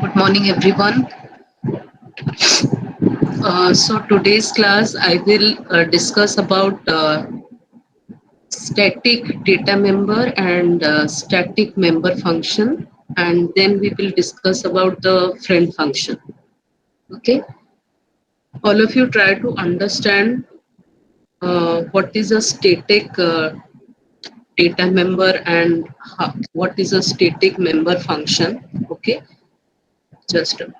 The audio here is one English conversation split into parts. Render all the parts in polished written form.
Good morning, everyone. So today's class, I will discuss about static data member and static member function, and then we will discuss about the friend function. Okay, all of you try to understand what is a static data member and what is a static member function. Okay, just okay.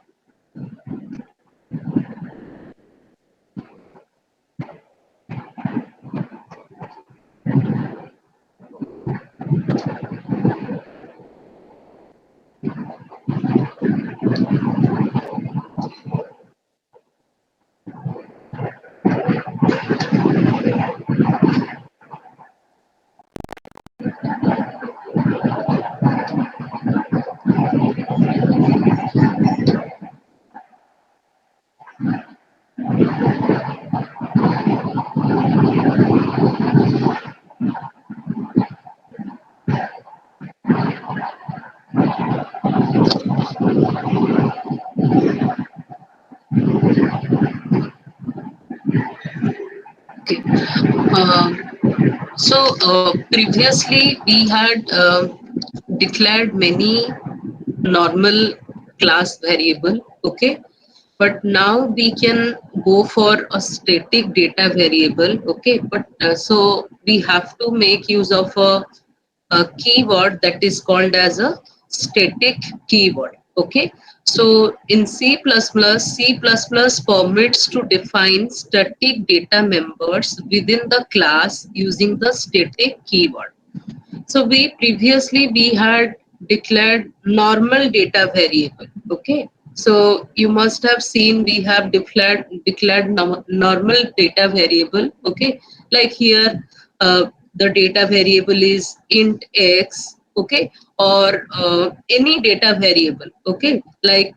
So previously we had declared many normal class variable, okay, but now we can go for a static data variable, okay, but so we have to make use of a keyword that is called as a static keyword, okay. So in C++, C++ permits to define static data members within the class using the static keyword. So we had declared normal data variable. Okay. So you must have seen we have declared normal data variable. Okay. Like here, the data variable is int x. Okay. Or any data variable. Okay. Like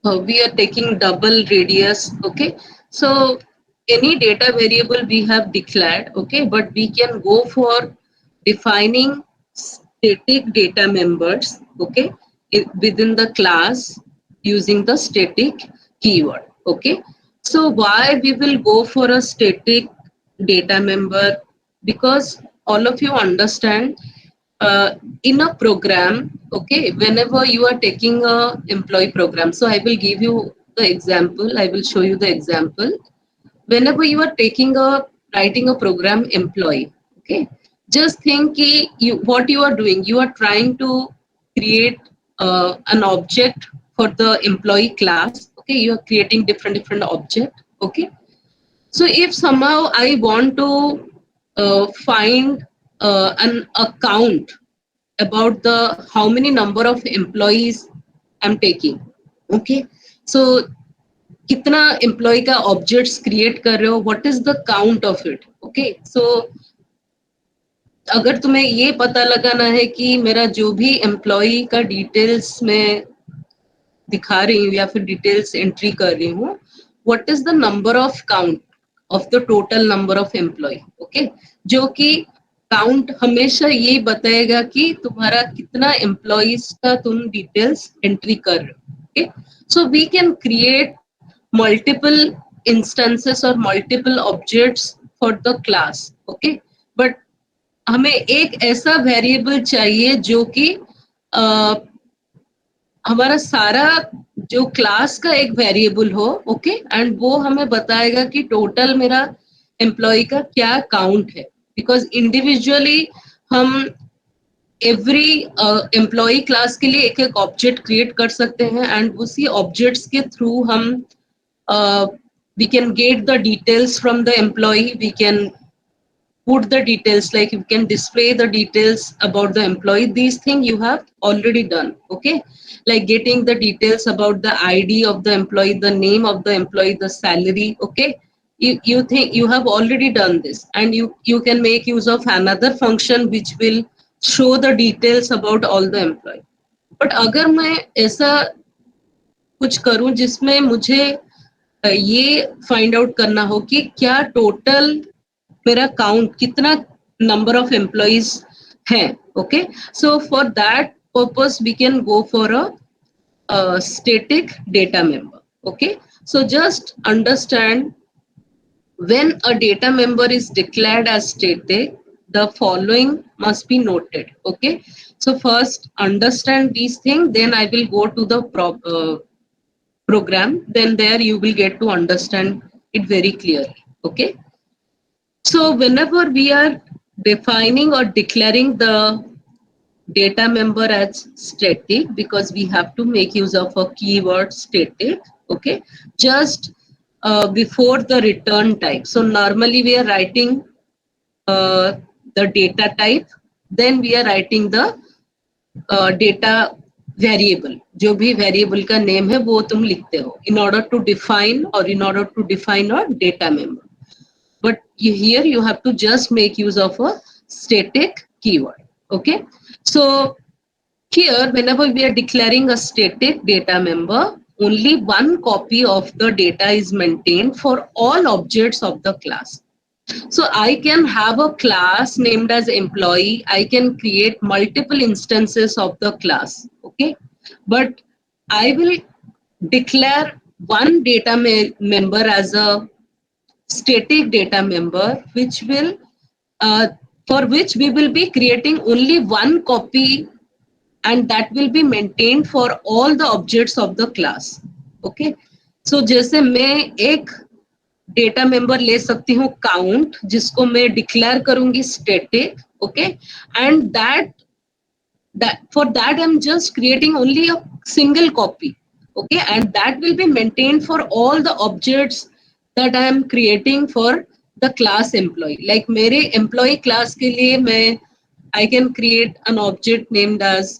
we are taking double radius. Okay. So any data variable we have declared. Okay. But we can go for defining static data members, okay, within the class using the static keyword, okay. So why we will go for a static data member? Because all of you understand, uh, in a program, okay, whenever you are taking a employee program, so I will give you the example, I will show you the example. Whenever you are writing a program employee, okay, just think what you are doing, you are trying to create an object for the employee class, okay, you are creating different object, okay. So if somehow I want to find an account about the how many number of employees I'm taking, okay, so कितना employee का objects create कर रहे हो, what is the count of it, okay. So अगर तुम्हें ये पता लगाना है कि मेरा जो भी एम्प्लॉय का डिटेल्स में दिखा रही हूँ या फिर डिटेल्स एंट्री कर रही हूँ, what is the number of count of the total number of employ, okay, जो कि काउंट हमेशा ये बताएगा कि तुम्हारा कितना एम्प्लॉयज का तुम डिटेल्स एंट्री कर रहे हो, okay. So we can create multiple instances और multiple objects for the class, okay. But हमें एक ऐसा वेरिएबल चाहिए जो कि हमारा सारा जो क्लास का एक वेरिएबल हो, ओके, एंड वो हमें बताएगा कि टोटल मेरा एम्प्लॉय का क्या काउंट है। बिकॉज इंडिविजुअली हम एवरी एम्प्लॉय क्लास के लिए एक एक ऑब्जेक्ट क्रिएट कर सकते हैं, एंड उसी ऑब्जेक्ट्स के थ्रू हम we can get the details from the employee, we can put the details, like you can display the details about the employee. These things you have already done, okay, like getting the details about the ID of the employee, the name of the employee, the salary, okay. You think you have already done this, and you can make use of another function which will show the details about all the employee. But अगर मैं ऐसा कुछ करूं जिसमें मुझे ये find out करना हो कि क्या टोटल मेरा काउंट कितना नंबर ऑफ एम्प्लॉइज है. Okay, so for that purpose we can go for a static data member. Okay, so just understand, when a data member is declared as static, the following must be noted. Okay, so first understand these things, then I will go to the program, then there you will get to understand it very clearly. Okay, so whenever we are defining or declaring the data member as static, because we have to make use of a keyword static. Okay, just before the return type, so normally we are writing the data type, then we are writing the data variable. जो भी variable का name है वो तुम लिखते हो in order to define a data member. But here you have to just make use of a static keyword. Okay, so here whenever we are declaring a static data member, only one copy of the data is maintained for all objects of the class. So I can have a class named as employee. I can create multiple instances of the class. Okay, but I will declare one data member as a static data member, which will for which we will be creating only one copy, and that will be maintained for all the objects of the class. Okay, so जैसे मैं एक data member ले सकती हूँ count, जिसको मैं declare करूंगी static. Okay, and that for that I'm just creating only a single copy. Okay, and that will be maintained for all the objects that I am creating for the class employee. Like मेरे employee class के लिए मैं I can create an object named as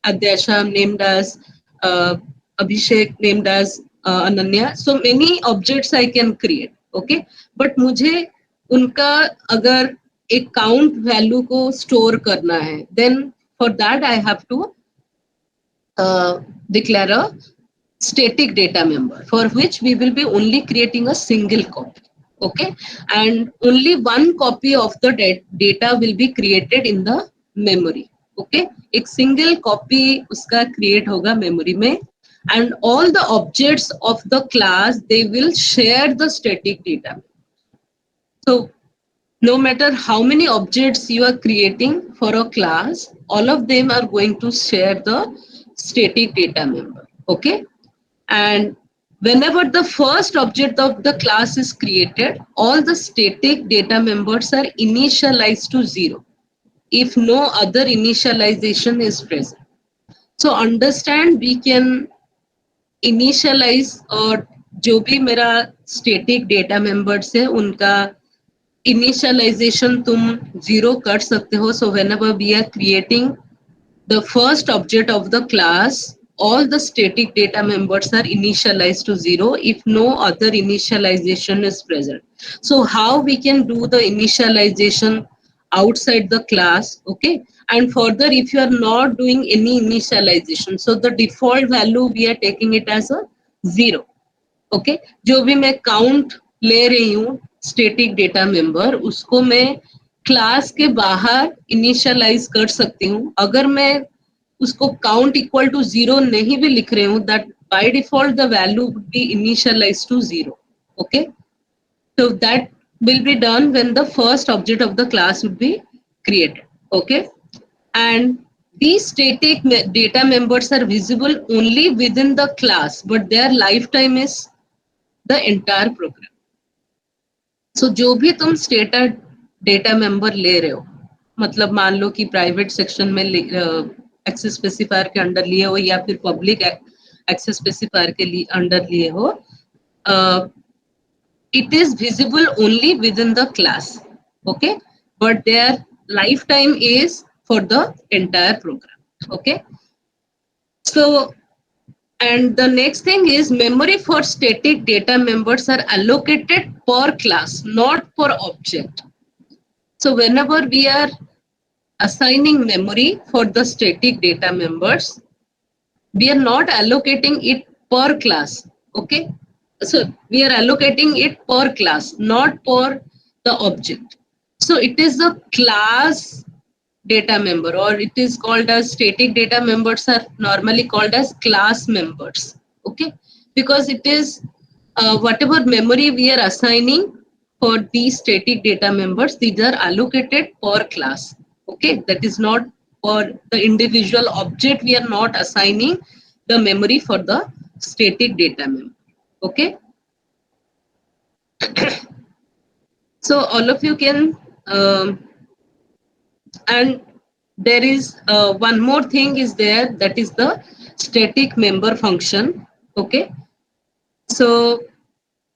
Adyasha, named as Abhishek, named as Ananya. So many objects I can create. Okay, but मुझे उनका अगर एक count value को store करना है, then for that I have to declare a static data member, for which we will be only creating a single copy. Okay, and only one copy of the data will be created in the memory. Okay, एक single copy उसका create होगा memory में, and all the objects of the class, they will share the static data. So no matter how many objects you are creating for a class, all of them are going to share the static data member. Okay, and whenever the first object of the class is created, all the static data members are initialized to 0 if no other initialization is present. So understand, we can initialize, और जो भी मेरा static data members है उनका initialization तुम 0 कर सकते हो. So whenever we are creating the first object of the class, all the static data members are initialized to 0 if no other initialization is present. So how we can do the initialization outside the class? Okay, and further, if you are not doing any initialization, so the default value we are taking it as a 0. Okay, जो भी मैं count ले रही हूँ static data member, उसको मैं class के बाहर इनिशियलाइज कर सकती हूँ. अगर मैं उसको काउंट इक्वल टू 0 नहीं भी लिख रही हूँ, that by default the value would be initialise to 0. Okay, so that will be done when the first object of the class would be created. Okay, and these static data members are visible only within the class, but their lifetime is the entire program. So जो भी तुम status data member ले रहे हो, मतलब मान लो कि private section में एक्सेस स्पेसिफायर के अंडर लिए हो या फिर पब्लिक एक्सेस स्पेसिफायर के लिए अंडर लिए हो, it is visible only within the class. Okay, but their lifetime is for the entire program. Okay, so and the next thing is, memory for static data members are allocated per class, not per object. So whenever we are assigning memory for the static data members, we are not allocating it per class. Okay, So we are allocating it per class, not per the object. So it is the class data member, or it is called as static data members are normally called as class members. Okay, because it is whatever memory we are assigning for these static data members, these are allocated per class. Okay, that is not for the individual object. We are not assigning the memory for the static data member. Okay, so all of you can and there is one more thing is there, that is the static member function. Okay, so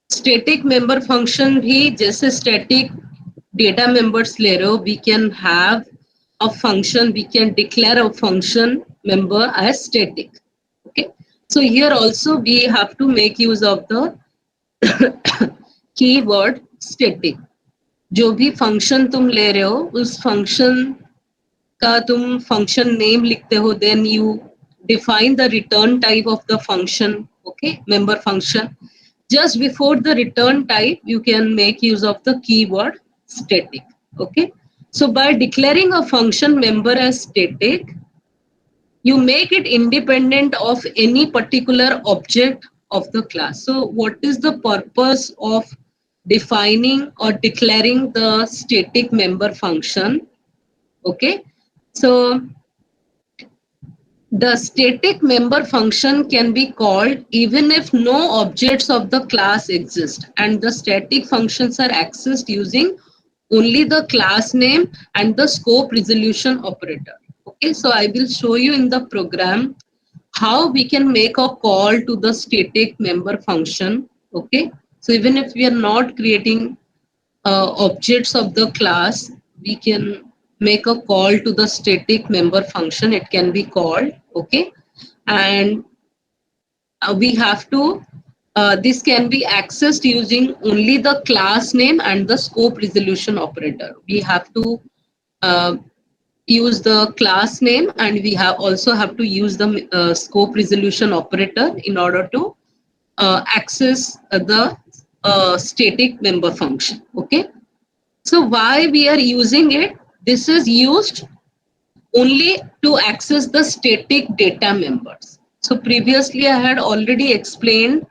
static member function भी जैसे static data members ले रहे हो, we can have a function, we can declare a function member as static. Okay, so here also we have to make use of the keyword static. जो भी function तुम ले रहे हो उस फंक्शन का तुम फंक्शन नेम लिखते हो, then you define the return type of the function. Okay, member function. Just before the return type you can make use of the keyword static. Okay, so by declaring a function member as static, you make it independent of any particular object of the class. So what is the purpose of defining or declaring the static member function? Okay, so the static member function can be called even if no objects of the class exist, and the static functions are accessed using only the class name and the scope resolution operator. Okay, so I will show you in the program how we can make a call to the static member function. Okay, so even if we are not creating objects of the class, we can make a call to the static member function. It can be called. Okay, and we have to this can be accessed using only the class name and the scope resolution operator. We have to uh, use the class name, and we have also have to use the scope resolution operator in order to access the static member function. Okay, so why we are using it? This is used only to access the static data members. So previously I had already explained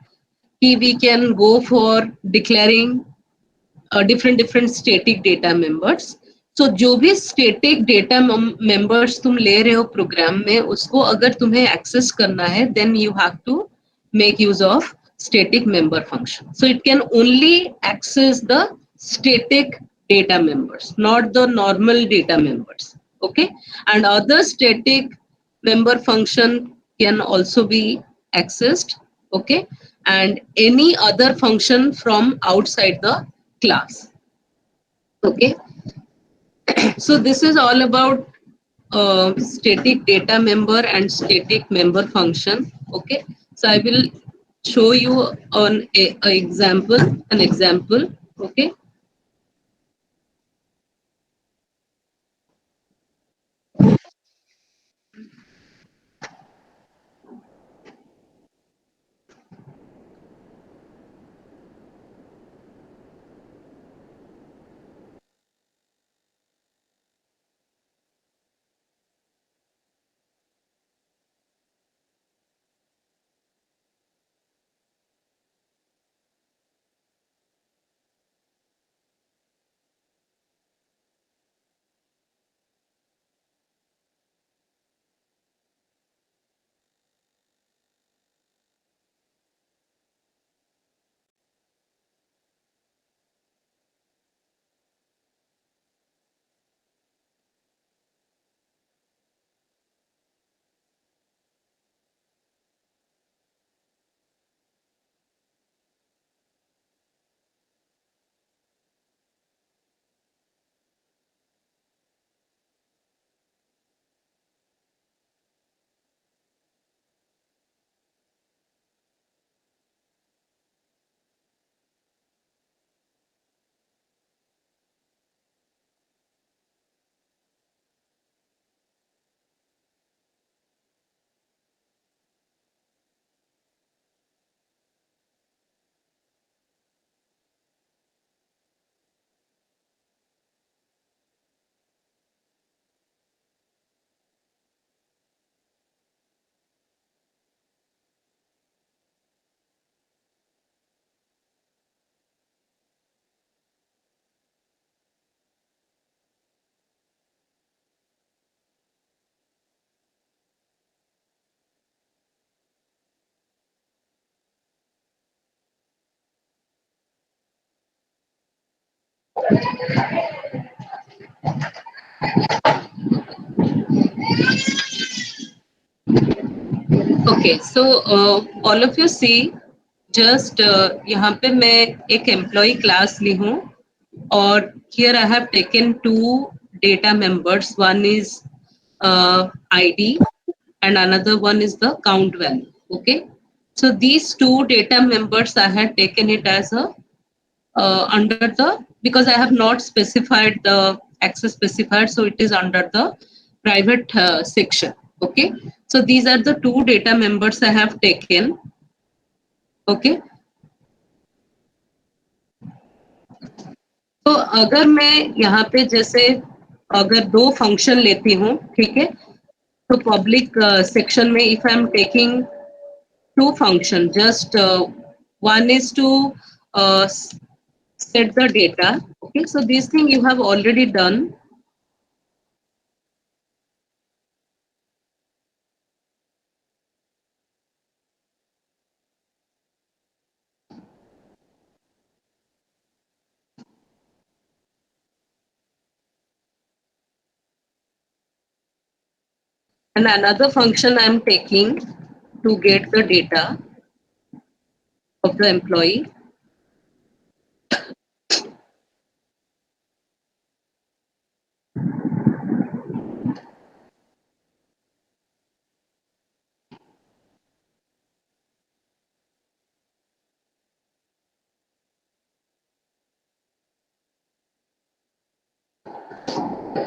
that we can go for declaring different static data members. So जो भी static data members तुम ले रहे हो program में, उसको अगर तुम्हें access करना है, then you have to make use of static member function. So it can only access the static data members, not the normal data members. Okay, and other static member function can also be accessed. Okay, and any other function from outside the class. Okay, so this is all about static data member and static member function. Okay, so I will show you on a example, an example. Okay, Okay, so all of you see, just यहाँ पे मैं एक employee class ली हूँ और here I have taken two data members. One is ID and another one is the count value. Okay, so these two data members I had taken it as a under the, because I have not specified the access specified, so it is under the private section. Okay, so these are the two data members I have taken. Okay, तो अगर मैं यहाँ पे जैसे अगर दो function लेती हूँ, ठीक है, तो पब्लिक सेक्शन में if I am taking two function, just one is to set the data. Okay, so this thing you have already done. And another function I am taking to get the data of the employee.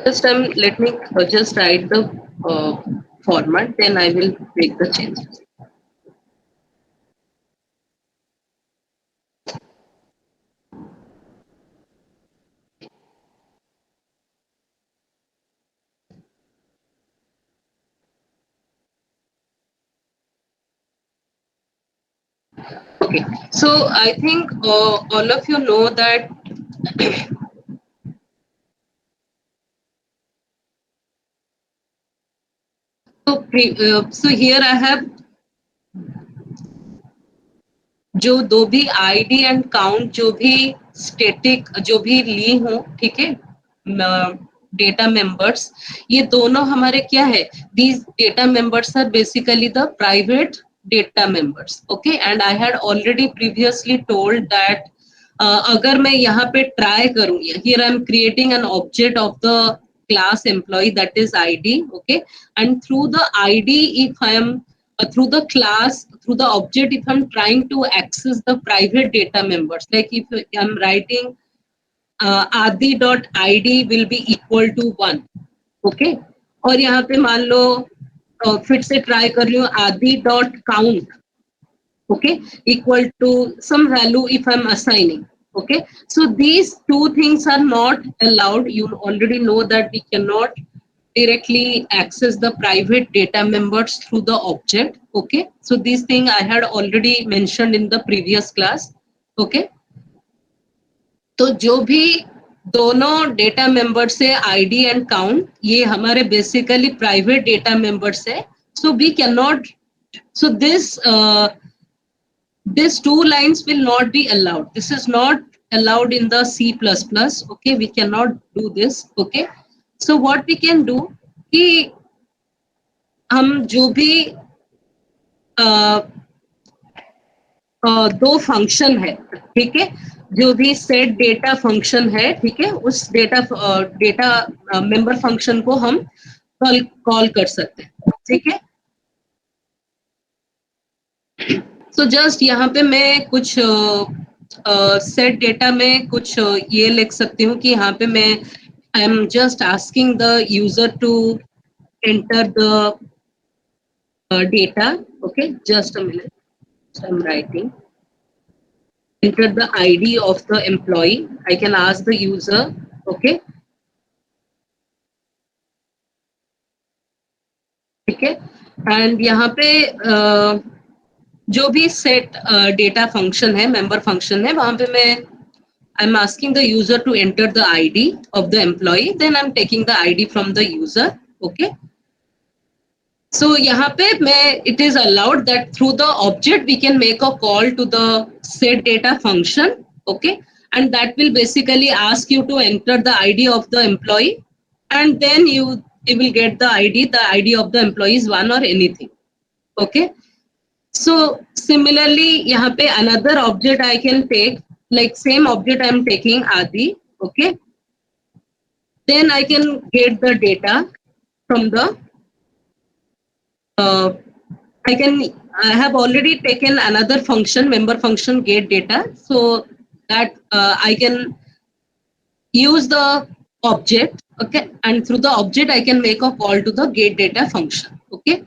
Just let me just write the format, then I will make the changes. Okay, so I think all of you know that so here I have जो दो भी ID and count जो भी static जो भी ली हूँ, ठीक है, डेटा मेंबर्स, ये दोनों हमारे क्या है, these data members are basically the private data members. Okay, and I had already previously told that अगर मैं यहाँ पे ट्राई करूँ, here I am creating an object of the class employee, that is id. Okay, and through the id, if I am through the class, through the object, if I'm trying to access the private data members, like if I'm writing adi.id will be equal to 1. Okay, और यहाँ पे मान लो फिर से try कर रही हूँ adi.count, okay, equal to some value if I'm assigning. Okay, so these two things are not allowed. You already know that we cannot directly access the private data members through the object. Okay, so this thing I had already mentioned in the previous class. Okay, तो जो भी दोनों data members है ID and count, ये हमारे basically private data members है. So we can not, so these two lines will not be allowed. This is not allowed in the C++. Okay, we cannot do this. Okay, so what we can do कि हम जो भी दो function है, ठीक है, जो भी सेट डेटा फंक्शन है, ठीक है, उस डेटा मेंबर फंक्शन को हम कॉल कर सकते हैं. ठीक है, सो जस्ट यहाँ पे मैं कुछ सेट डेटा में कुछ ये लिख सकती हूँ कि यहाँ पे मैं I am just asking the user to enter the data. Okay, just a minute, so I'm writing enter the id of the employee. I can ask the user. Okay, ठीक है, एंड यहाँ पे जो भी सेट डेटा फंक्शन है, member function है, वहां पे मैं I'm asking the user to enter the ID of the employee, then I'm taking the ID from the user. Okay, so यहाँ पे मैं it is allowed that through the object we can make a call to the set data function. Okay, and that will basically ask you to enter the ID of the employee, and then you will get the ID of the employee is one or anything. Okay, so similarly यहाँ पे another object I can take, like same object I am taking Adi. Okay, then I can get the data from the uh, I have already taken another function, member function, get data, so that I can use the object. Okay, and through the object I can make a call to the get data function. Okay,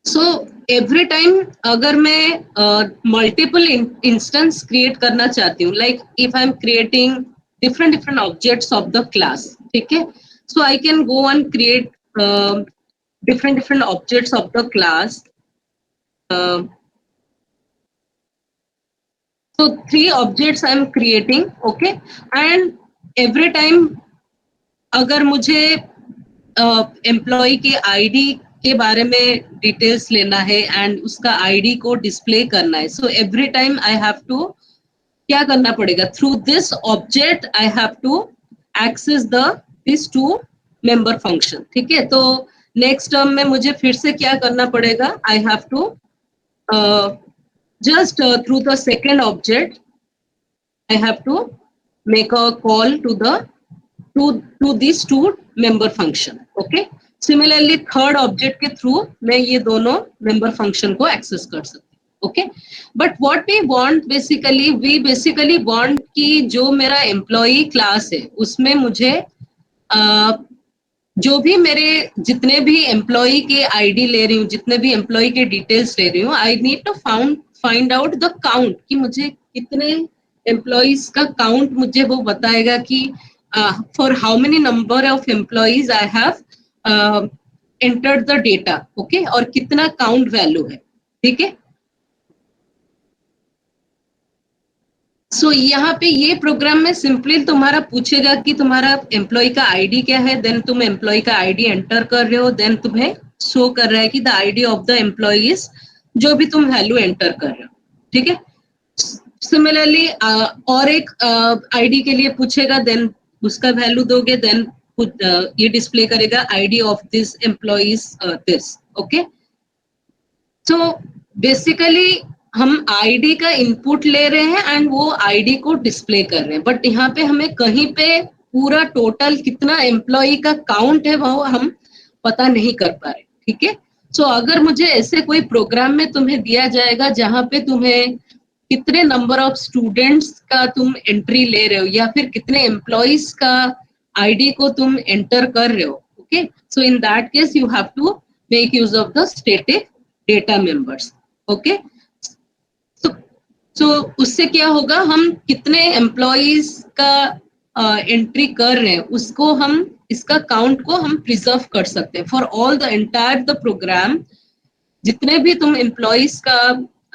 so every time अगर मैं multiple instance create करना चाहती हूँ, like if I'm creating different objects of the class, ठीक है, so I can go and create different objects of the class. uh, so 3 objects I'm creating. Okay, and every time अगर मुझे employ के ID के बारे में details लेना है एंड उसका आईडी को डिस्प्ले करना है, so every time I have to क्या करना पड़ेगा, through this object I have to access the this two member function. ठीक है, तो नेक्स्ट टर्म में मुझे फिर से क्या करना पड़ेगा, I have to just through the second object I have to make a call to the to these two member function. Okay, similarly third object के through मैं ये दोनों member function को access कर सकती हूँ. Okay, but what we want basically, we basically want कि जो मेरा employee class है उसमें मुझे जो भी मेरे जितने भी एम्प्लॉय के आईडी ले रही हूँ, जितने भी एम्प्लॉय के डिटेल्स ले रही हूँ, I need to find out the count कि मुझे कितने एम्प्लॉयज का काउंट मुझे वो बताएगा कि for how many number of employees I have entered the data. Okay, और कितना काउंट वैल्यू है. ठीक है, सो यहाँ पे ये प्रोग्राम में सिंपली तुम्हारा पूछेगा कि तुम्हारा एम्प्लॉय का आईडी क्या है, देन तुम एम्प्लॉय का आईडी एंटर कर रहे हो, देन तुम्हें शो कर रहा है कि the ID of the employees जो भी तुम वैल्यू एंटर कर रहे हो. ठीक है, सिमिलरली और एक आईडी के लिए पूछेगा, देन उसका वैल्यू दोगे, देन ये डिस्प्ले करेगा ID of this employees this. Okay, so basically हम आईडी का इनपुट ले रहे हैं एंड वो आईडी को डिस्प्ले कर रहे हैं, बट यहाँ पे हमें कहीं पे पूरा टोटल कितना एम्प्लॉय का काउंट है वो हम पता नहीं कर पा रहे. ठीक है, सो अगर मुझे ऐसे कोई प्रोग्राम में तुम्हें दिया जाएगा जहाँ पे तुम्हें कितने नंबर ऑफ स्टूडेंट्स का तुम एंट्री ले रहे हो या फिर कितने एम्प्लॉइज का आईडी को तुम एंटर कर रहे हो. Okay, so in that case you have to make use of the static data members. Okay, so उससे क्या होगा, हम कितने एम्प्लॉइज का एंट्री कर रहे हैं उसको हम इसका काउंट को हम प्रिजर्व कर सकते हैं for all the entire the program. जितने भी तुम एम्प्लॉइज का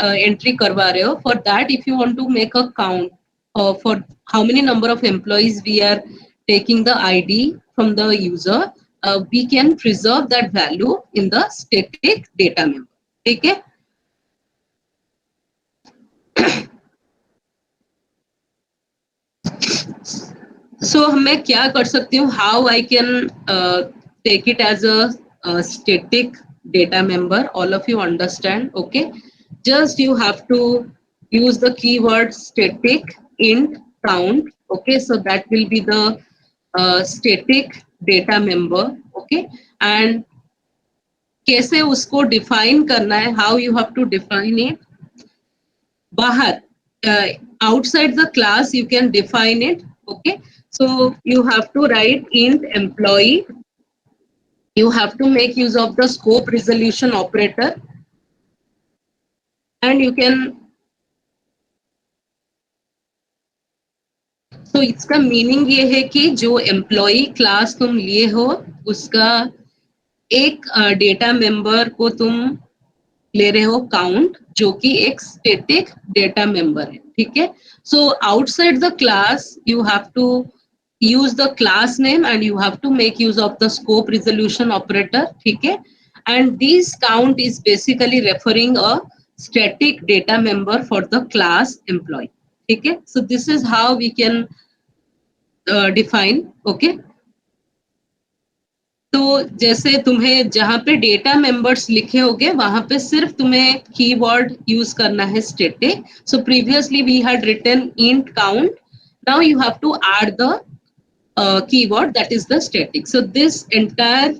एंट्री करवा रहे हो, for that if you want to make a count for how many number of employees we are taking the ID from the user, we can preserve that value in the static data member. ठीक है, so मैं क्या कर सकती हूँ, how I can take it as a static data member. All of you understand. Okay, just you have to use the keyword static int count. Okay, so that will be the static data member. Okay, and कैसे उसको define करना है, how you have to define it. बाहर outside the class you can define it. Okay, so you have to write int employee. You have to make use of the scope resolution operator, and you can, so इसका meaning ये है कि जो employee class तुम लिए हो उसका एक डेटा मेंबर को तुम ले रहे हो काउंट, जो कि एक स्टैटिक डेटा मेंबर है. ठीक है, so outside the class you have to use the class name and you have to make use of the scope resolution operator. ठीक है, and this count is basically referring a static data member for the class employee. ठीक है. So this is how we can define. Okay. तो जैसे तुम्हें जहां पे data members लिखे होंगे वहां पे सिर्फ तुम्हें कीवर्ड यूज करना है static. So previously we had written int count. Now you have to add the keyword that is the static. So this entire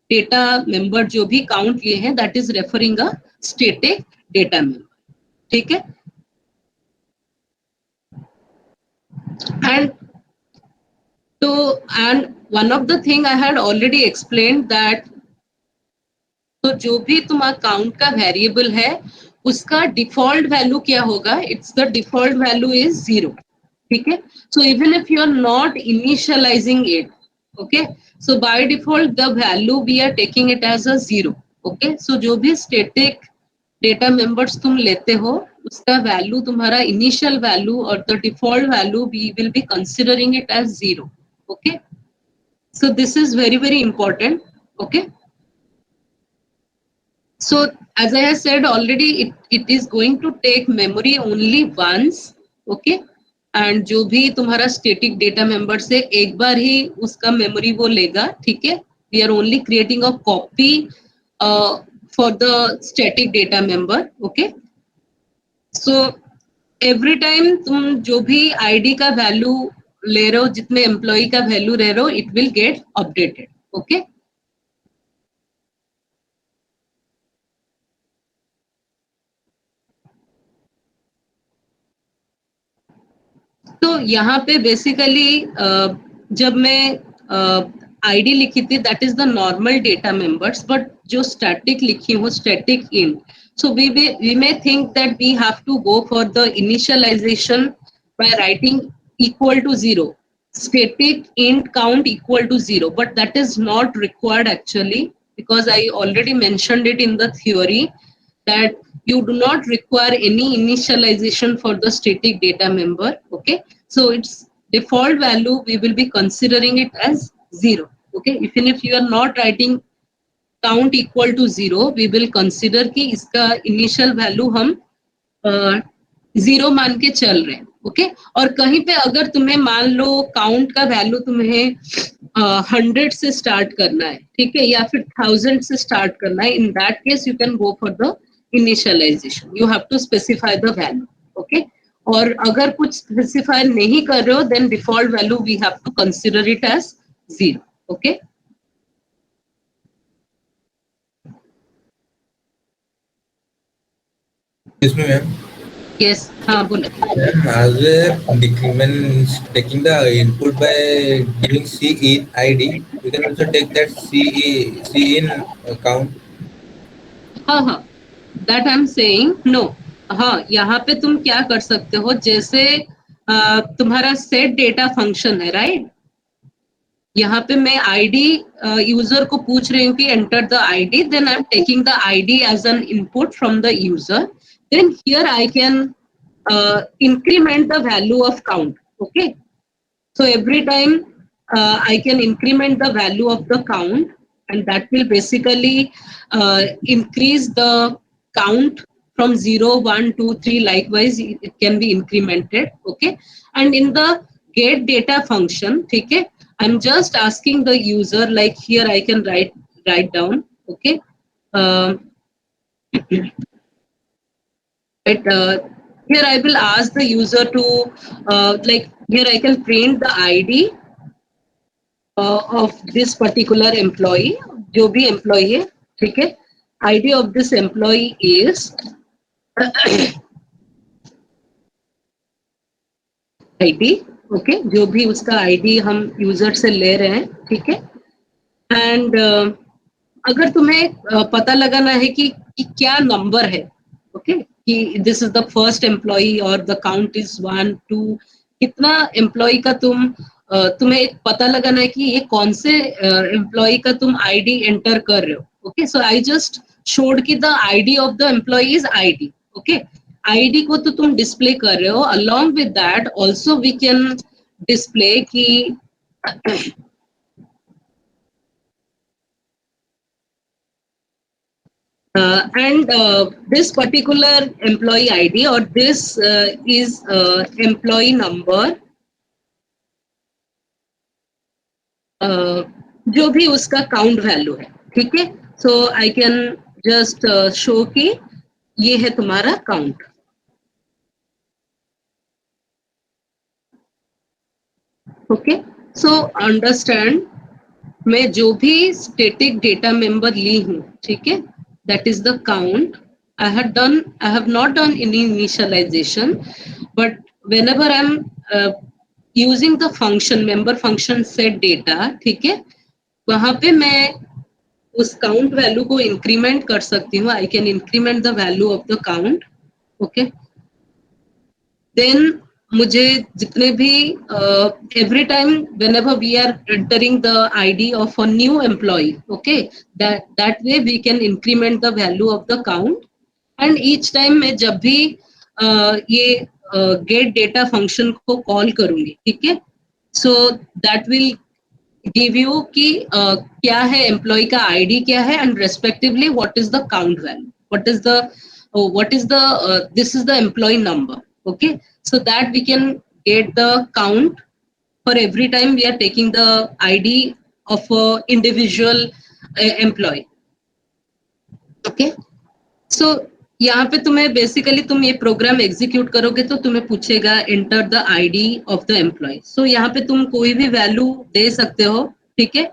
data member जो भी count लिए हैं that is referring a static data member. ठीक है. And one of the thing I had already explained that तो जो भी तुम्हारा काउंट का वेरिएबल है उसका डिफॉल्ट वैल्यू क्या होगा. It's the default value is 0. ठीक है. So even if you are not initializing it, okay, so by default the value we are taking it as a 0. Okay. So जो भी static data members तुम लेते हो उसका वैल्यू तुम्हारा initial value और the default value we will be considering it as 0. Okay. So this is very very important. Okay. So as I have said already, it is going to take memory only once. Okay. And जो भी तुम्हारा static data member से एक बार ही उसका memory वो लेगा. ठीक है. We are only creating a copy for the static data member. Okay. So every time तुम जो भी ID का value ले रहे हो, जितने employee का value ले रहे हो, it will get updated. Okay. तो यहाँ पे बेसिकली जब मैं आईडी लिखी थी that is the normal data members, but जो स्टैटिक लिखी हूँ static in, so we may think that we have to go for the initialization by writing equal to 0, static int count equal to 0, but that is not required actually, because I already mentioned it in the theory that you do not require any initialization for the static data member. Okay. So its default value, we will be considering it as 0. Okay. Even if you are not writing count equal to 0, we will consider कि इसका initial value हम 0 मान के चल रहे हैं. Okay. और कहीं पे अगर तुम्हें मान लो काउंट का वैल्यू तुम्हें 100 से स्टार्ट करना है, ठीक है, या फिर 1000 से स्टार्ट करना है, in that case you can go for the initialization. You have to specify the value. Okay. और अगर कुछ स्पेसिफाई नहीं कर रहे हो then default value we have to consider it as 0. Okay. Excuse me, ma'am. Yes. हाँ बोलो. Ma'am, as a decrement taking the input by giving C in ID, we can also take that C in count. हाँ हाँ, that I am saying no. हाँ, यहाँ पे तुम क्या कर सकते हो, जैसे तुम्हारा सेट डेटा फंक्शन है, राइट. यहाँ पे मैं आईडी यूजर को पूछ रही हूँ कि enter the ID, then I am taking the ID as an input from the user. Then here I can increment the value of count. Okay. So every time I can increment the value of the count, and that will basically increase the count from 0, 1, 2, 3. Likewise, it can be incremented. Okay. And in the get data function, okay, I'm just asking the user, like here I can write down. Okay. But here I will ask the user to like here I can print the ID of this particular employee, जो भी employee है, ठीक है. ID of this employee is ID. okay, जो भी उसका ID हम user से ले रहे हैं, ठीक है. And अगर तुम्हें पता लगाना है कि क्या नंबर है, ओके, कि this is the first employee और द काउंट इज 1, 2, कितना एम्प्लॉय का तुम्हें एक पता लगाना है कि ये कौन से एम्प्लॉय का तुम आईडी एंटर कर रहे हो. Okay. So I just showed कि the ID of the employee is ID. Okay. ID को तो तुम डिस्प्ले कर रहे हो, along with that also we can display कि And this particular employee ID or this is employee number, जो भी उसका काउंट वैल्यू है, ठीक है. So I can just show कि ये है तुम्हारा काउंट. ओके, सो अंडरस्टैंड, मैं जो भी स्टैटिक डेटा मेंबर ली हूँ, ठीक है, that is the count. I have not done any initialization, but whenever I'm using the function member function set data, ठीक है, वहां पे मैं उस काउंट वैल्यू को इंक्रीमेंट कर सकती हूँ. I can increment the value of the count. Okay, then मुझे जितने भी every time whenever we are entering the ID of a new employee, okay, that way we can increment the value of the count. And each time मैं जब भी ये get data function को call करूंगी, ठीक है, so that will give you कि क्या है एम्प्लॉय का आईडी क्या है and respectively what is the count value, what is the this is the employee number. Okay, so that we can get the count for every time we are taking the ID of a individual employee. Okay, so यहाँ पे तुम्हें basically तुम ये program execute करोगे तो तुम्हें पूछेगा enter the ID of the employee. So यहाँ पे तुम कोई भी वैल्यू दे सकते हो, ठीक है.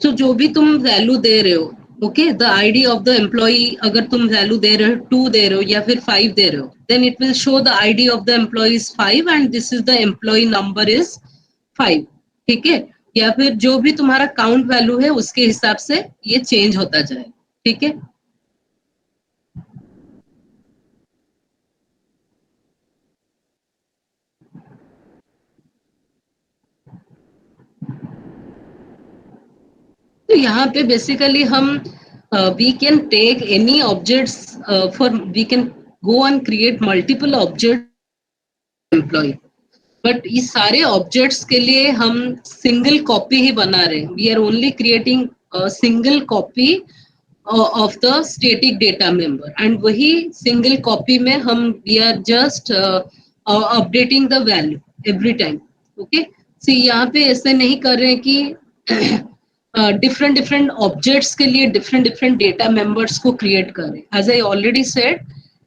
तो जो भी तुम वैल्यू दे रहे हो, okay, the ID of the employee, अगर तुम वैल्यू दे रहे हो 2 दे रहे हो या फिर 5 दे रहे हो, then it will show the ID of the employee is 5 and this is the employee number is 5, ठीक है. या फिर जो भी तुम्हारा काउंट वैल्यू है उसके हिसाब से ये चेंज होता जाए, ठीक है. तो यहाँ पे बेसिकली हम we can take any objects for we can go and create multiple object employee, but इस सारे ऑब्जेक्ट्स के लिए हम सिंगल कॉपी ही बना रहे हैं. We are only creating single copy of the static data member and वही सिंगल कॉपी में हम we are just updating the value every time. Okay, see यहाँ पे ऐसे नहीं कर रहे हैं कि डिफरेंट डिफरेंट ऑब्जेक्ट्स के लिए डिफरेंट डिफरेंट डेटा मेंबर्स को क्रिएट करें. एज आई ऑलरेडी सेड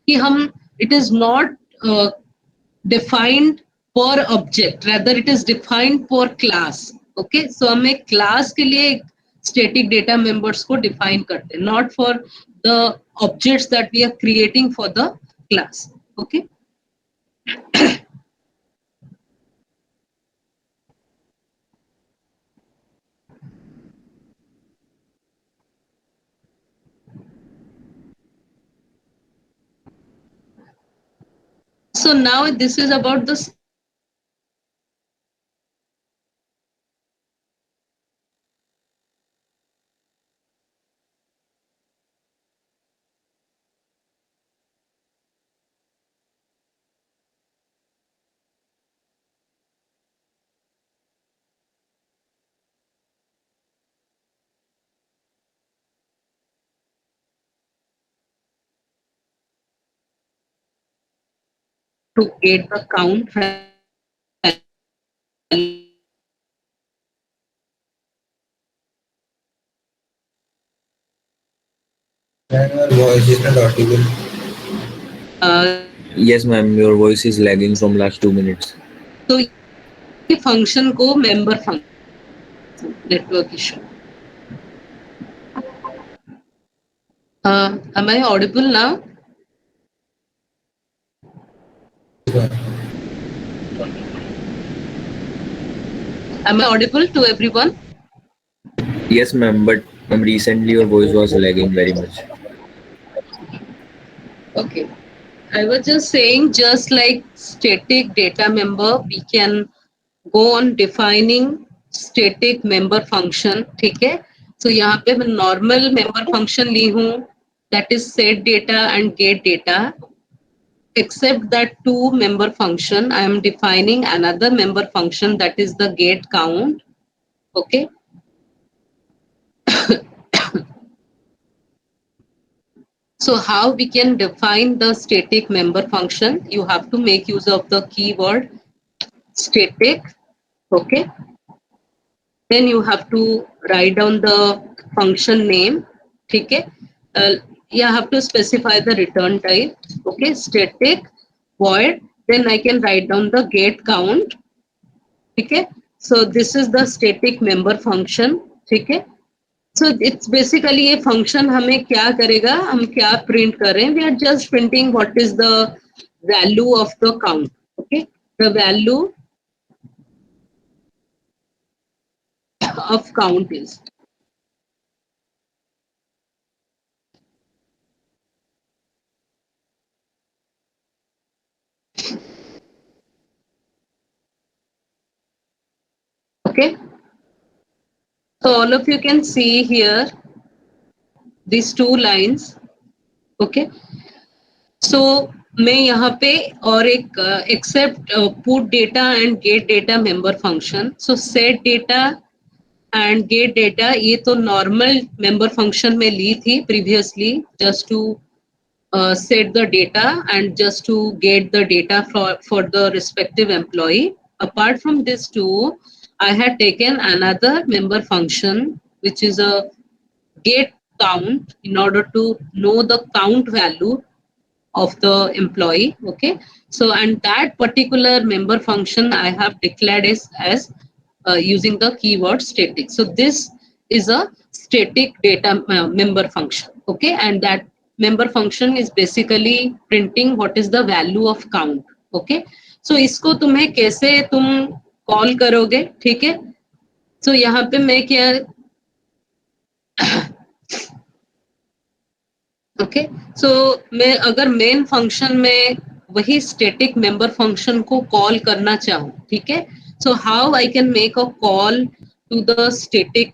कि हम it is not defined for object, rather it is defined for class. okay, so हम एक क्लास के लिए स्टैटिक डेटा मेंबर्स को डिफाइन करते हैं, not for the objects that we are creating for the class. Okay, so now this is about the to get the count value. And your voice is not audible. Yes, ma'am. Your voice is lagging from last 2 minutes. तो ये function को member function network issue. am I audible now? Am I audible to everyone? Yes, ma'am. But recently your voice was lagging very much. Okay, I was just saying, just like static data member, we can go on defining static member function. ठीक है, so यहाँ पे मैं normal member function ली हूँ, that is set data and get data. Except that two member function, I am defining another member function that is the get count. Okay. So how we can define the static member function? You have to make use of the keyword static. Okay. Then you have to write down the function name. Okay. You have to specify the return type. Okay. Static void. Then I can write down the get count. Okay. So this is the static member function. Okay. So it's basically a function हमें क्या करेगा, हम क्या print कर रहे हैं, we are just printing what is the value of the count. Okay, the value of count is. Okay, so all of you can see here these two lines. Okay, so मैं यहाँ पे और एक except put data and get data member function. So set data and get data ये तो normal member function में ली थी previously just to set the data and just to get the data for the respective employee. Apart from these two, I had taken another member function which is a get count in order to know the count value of the employee. Okay, so and that particular member function I have declared as using the keyword static. So this is a static data member function. Okay, and that member function is basically printing what is the value of count. Okay, so इसको तुम्हें कैसे तुम call करोगे, ठीक है. So यहाँ पे मैं क्या, ओके सो मैं अगर मेन फंक्शन में वही स्टैटिक मेंबर फंक्शन को कॉल करना चाहूँ, ठीक है. So how I can make a call to the static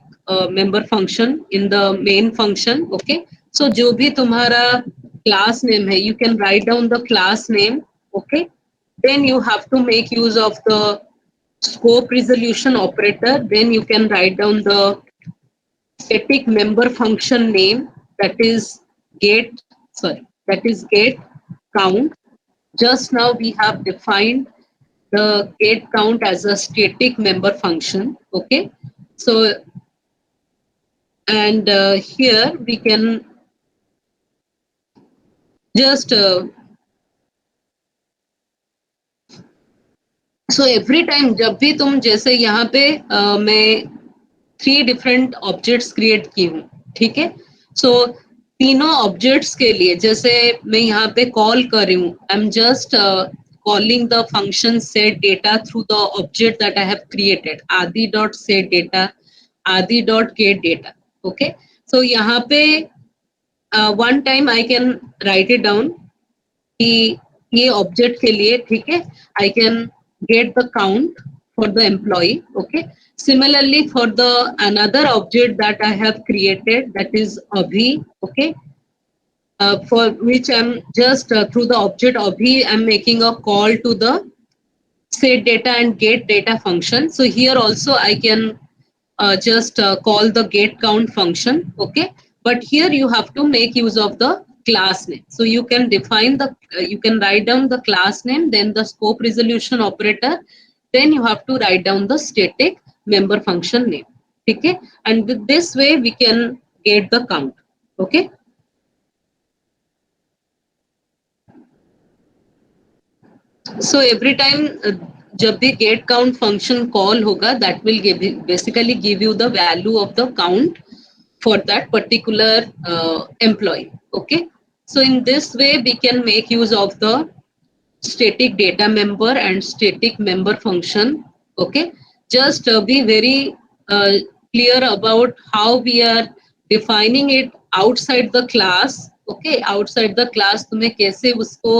member function in the main function. Okay, so जो भी तुम्हारा क्लास नेम है, you can write down the class name. Okay, then you have to make use of the scope resolution operator. Then you can write down the static member function name, that is get, that is get count. Just now we have defined the get count as a static member function. Okay, so and here we can just so every time जब भी तुम जैसे यहाँ पे मैं 3 different objects create की हूँ, ठीक है. सो तीनों ऑब्जेक्ट्स के लिए जैसे मैं यहाँ पे कॉल कर रही हूँ, आई am just calling the function set data through the object that I have created, आदि डॉट सेट डेटा, आदि डॉट गेट डेटा. ओके, सो यहाँ पे one time I can write it down कि ये ऑब्जेक्ट के लिए, ठीक है, I can get the count for the employee. Okay, similarly for the another object that I have created, that is Abhi. Okay, for which I'm just through the object Abhi I'm making a call to the set data and get data function. So here also I can just call the get count function. Okay, but here you have to make use of the class name. So you can define the you can write down the class name, then the scope resolution operator, then you have to write down the static member function name. Okay, and with this way we can get the count. Okay, so every time जब भी get count function call होगा, that will basically give you the value of the count for that particular employee. Okay, so in this way we can make use of the static data member and static member function. Okay, just be very clear about how we are defining it outside the class. Okay, outside the class तुम्हें कैसे उसको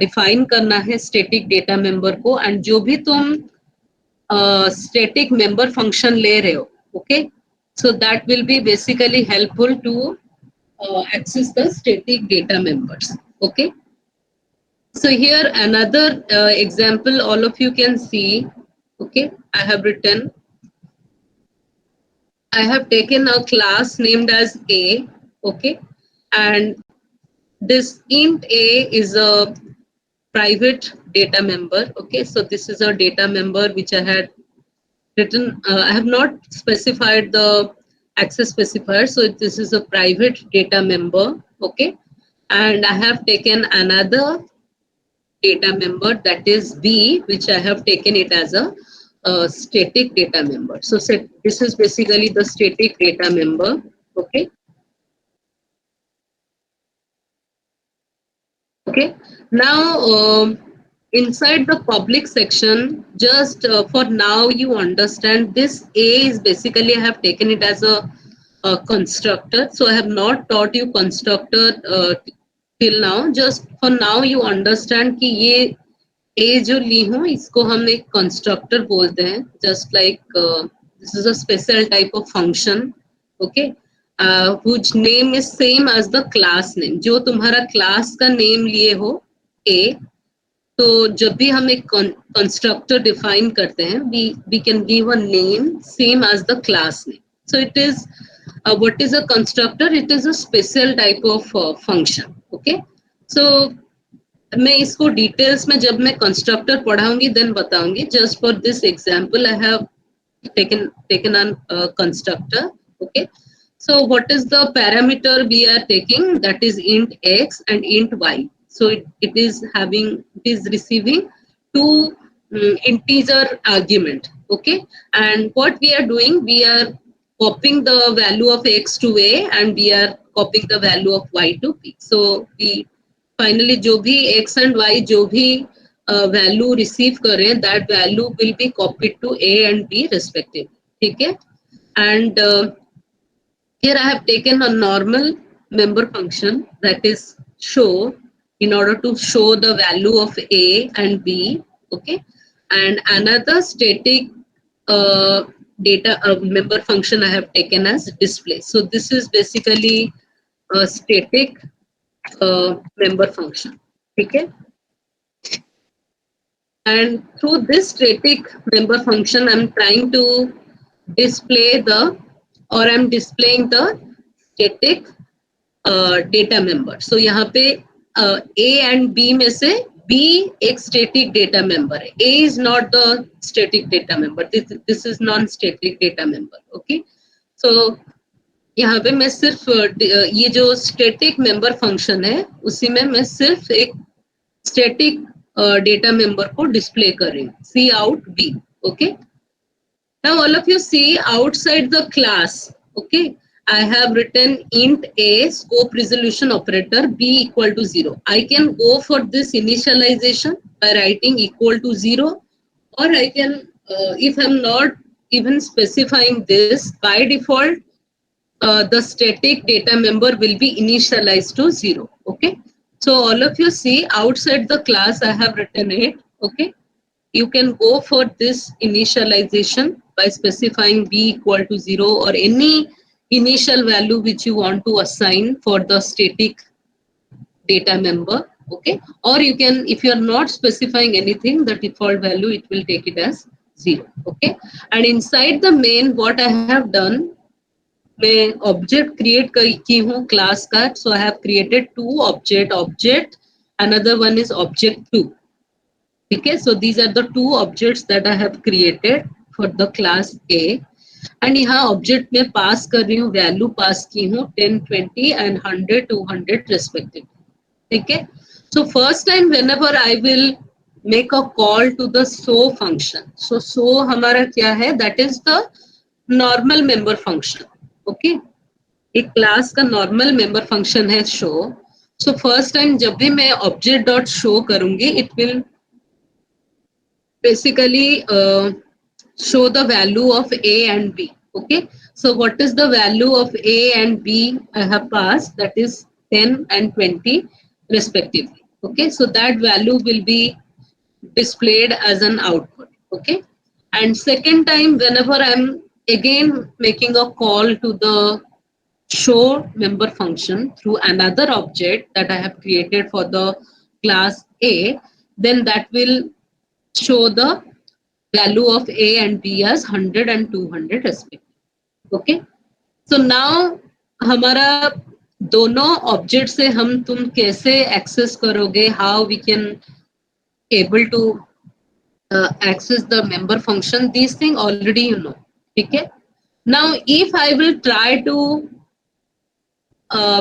define करना है static data member को, and जो भी तुम static member function ले रहे हो. Okay, so that will be basically helpful to access the static data members. Okay, so here another example all of you can see. Okay, I have written, I have taken a class named as A. Okay, and This int A is a private data member. Okay, so this is a data member which I had written. I have not specified the access specifier, so this is a private data member. Okay, and I have taken another data member, that is B, which I have taken it as a static data member. So this is basically the static data member. Okay. Okay. Now, inside the public section, just for now, you understand this A is basically, I have taken it as a constructor. So I have not taught you constructor till now. Just for now, you understand कि ये A जो ली हूँ इसको हम एक constructor बोलते हैं. Just like this is a special type of function. Okay. Whose name is same as the class name. जो तुम्हारा class का name लिए हो A, तो जब भी हम एक constructor define करते हैं, we can give a name same as the class name. So it is what is a constructor? It is a special type of function. Okay. So मैं इसको डिटेल्स में जब मैं कंस्ट्रक्टर पढ़ाऊंगी देन बताऊंगी. Just for this example I have taken on constructor. Okay, so what is the parameter we are taking? That is int x and int y. So it is receiving two integer argument. Okay, and what we are doing, we are copying the value of x to a and we are copying the value of y to b. So we finally जो भी x and y जो भी value receive करें, that value will be copied to a and b respectively. ठीक है. And here I have taken a normal member function, that is show, in order to show the value of a and b. Okay, and another static data member function I have taken as display. So this is basically a static member function. Okay, and through this static member function I'm trying to display I'm displaying the static data member. So यहाँ पे A and B में से B एक static data member है. A is not the static data member. This is non-static data member. Okay, so यहाँ पे मैं सिर्फ ये जो स्टैटिक मेंबर फंक्शन है उसी में मैं सिर्फ एक स्टैटिक डेटा मेंबर को डिस्प्ले कर रही हूँ. C out B. Okay, now all of you see outside the class. Okay, I have written int a scope resolution operator b equal to 0. I can go for this initialization by writing equal to 0, or I can if I'm not even specifying this, by default the static data member will be initialized to 0. Okay, so all of you see outside the class I have written it. Okay, you can go for this initialization by specifying b equal to 0 or any initial value which you want to assign for the static data member. Okay, or you can, if you are not specifying anything, the default value it will take it as 0. Okay, and inside the main what I have done, मैं object create की हूँ class का. So I have created two object another one is object 2. ठीक है, so these are the two objects that I have created for the class A. And यहाँ object में pass कर रही हूँ, वैल्यू पास की हूँ 10, 20 एंड 100, 200 रेस्पेक्टिवली. ठीक है, so first time whenever I will make a call to the show function. So हमारा क्या है, that is the normal member function. Okay, एक क्लास का नॉर्मल मेंबर फंक्शन है शो. सो फर्स्ट टाइम जब भी मैं ऑब्जेक्ट डॉट शो करूंगी, it will basically show the value of a and b. Okay, so what is the value of a and b I have passed? That is 10 and 20 respectively. Okay, so that value will be displayed as an output. Okay, and second time whenever I'm again making a call to the show member function through another object that I have created for the class A, then that will show the value of A and B as 100 and 200 respectively. Okay, so now हमारा दोनों object से हम तुम कैसे access करोगे, how we can able to access the member function, these thing already you know. Okay, now if I will try to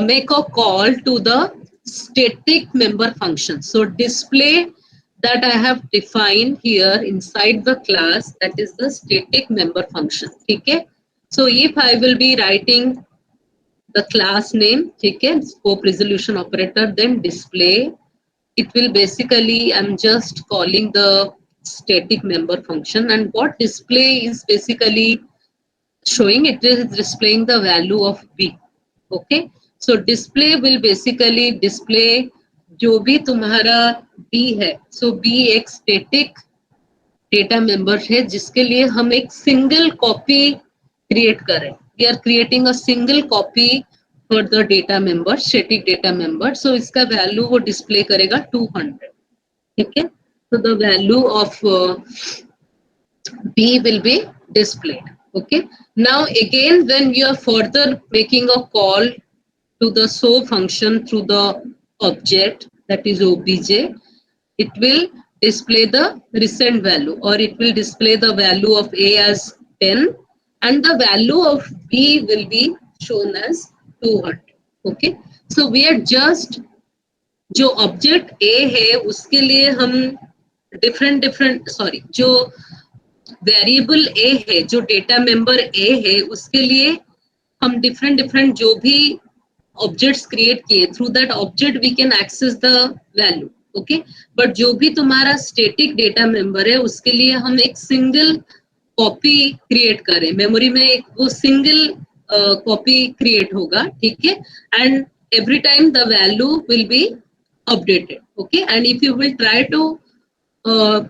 make a call to the static member function, so display that I have defined here inside the class, that is the static member function. Okay, so if I will be writing the class name, okay, scope resolution operator, then display, it will basically, I'm just calling the static member function, and what display is basically showing, it is displaying the value of b. Okay, so display will basically display जो भी तुम्हारा b है, so b एक static data member है जिसके लिए हम एक सिंगल कॉपी क्रिएट करें. We are creating a single copy for the data member, static data member. So इसका वैल्यू वो डिस्प्ले करेगा 200. ठीक है, so the value of b will be displayed. Okay, now again when you are further making a call to the show function through the object, that is obj, it will display the recent value, or it will display the value of a as 10 and the value of b will be shown as 200. Okay, so we are just, जो object A है उसके लिए हम different sorry, जो variable ए है, जो data member A है, उसके लिए हम डिफरेंट जो भी ऑब्जेक्ट्स क्रिएट किए, through that object we can access the value. Okay, but जो भी तुम्हारा स्टैटिक डेटा मेंबर है उसके लिए हम एक सिंगल कॉपी क्रिएट करें, मेमोरी में एक वो सिंगल कॉपी क्रिएट होगा. ठीक है, and every time the value will be updated. Okay, and if you will try to uh,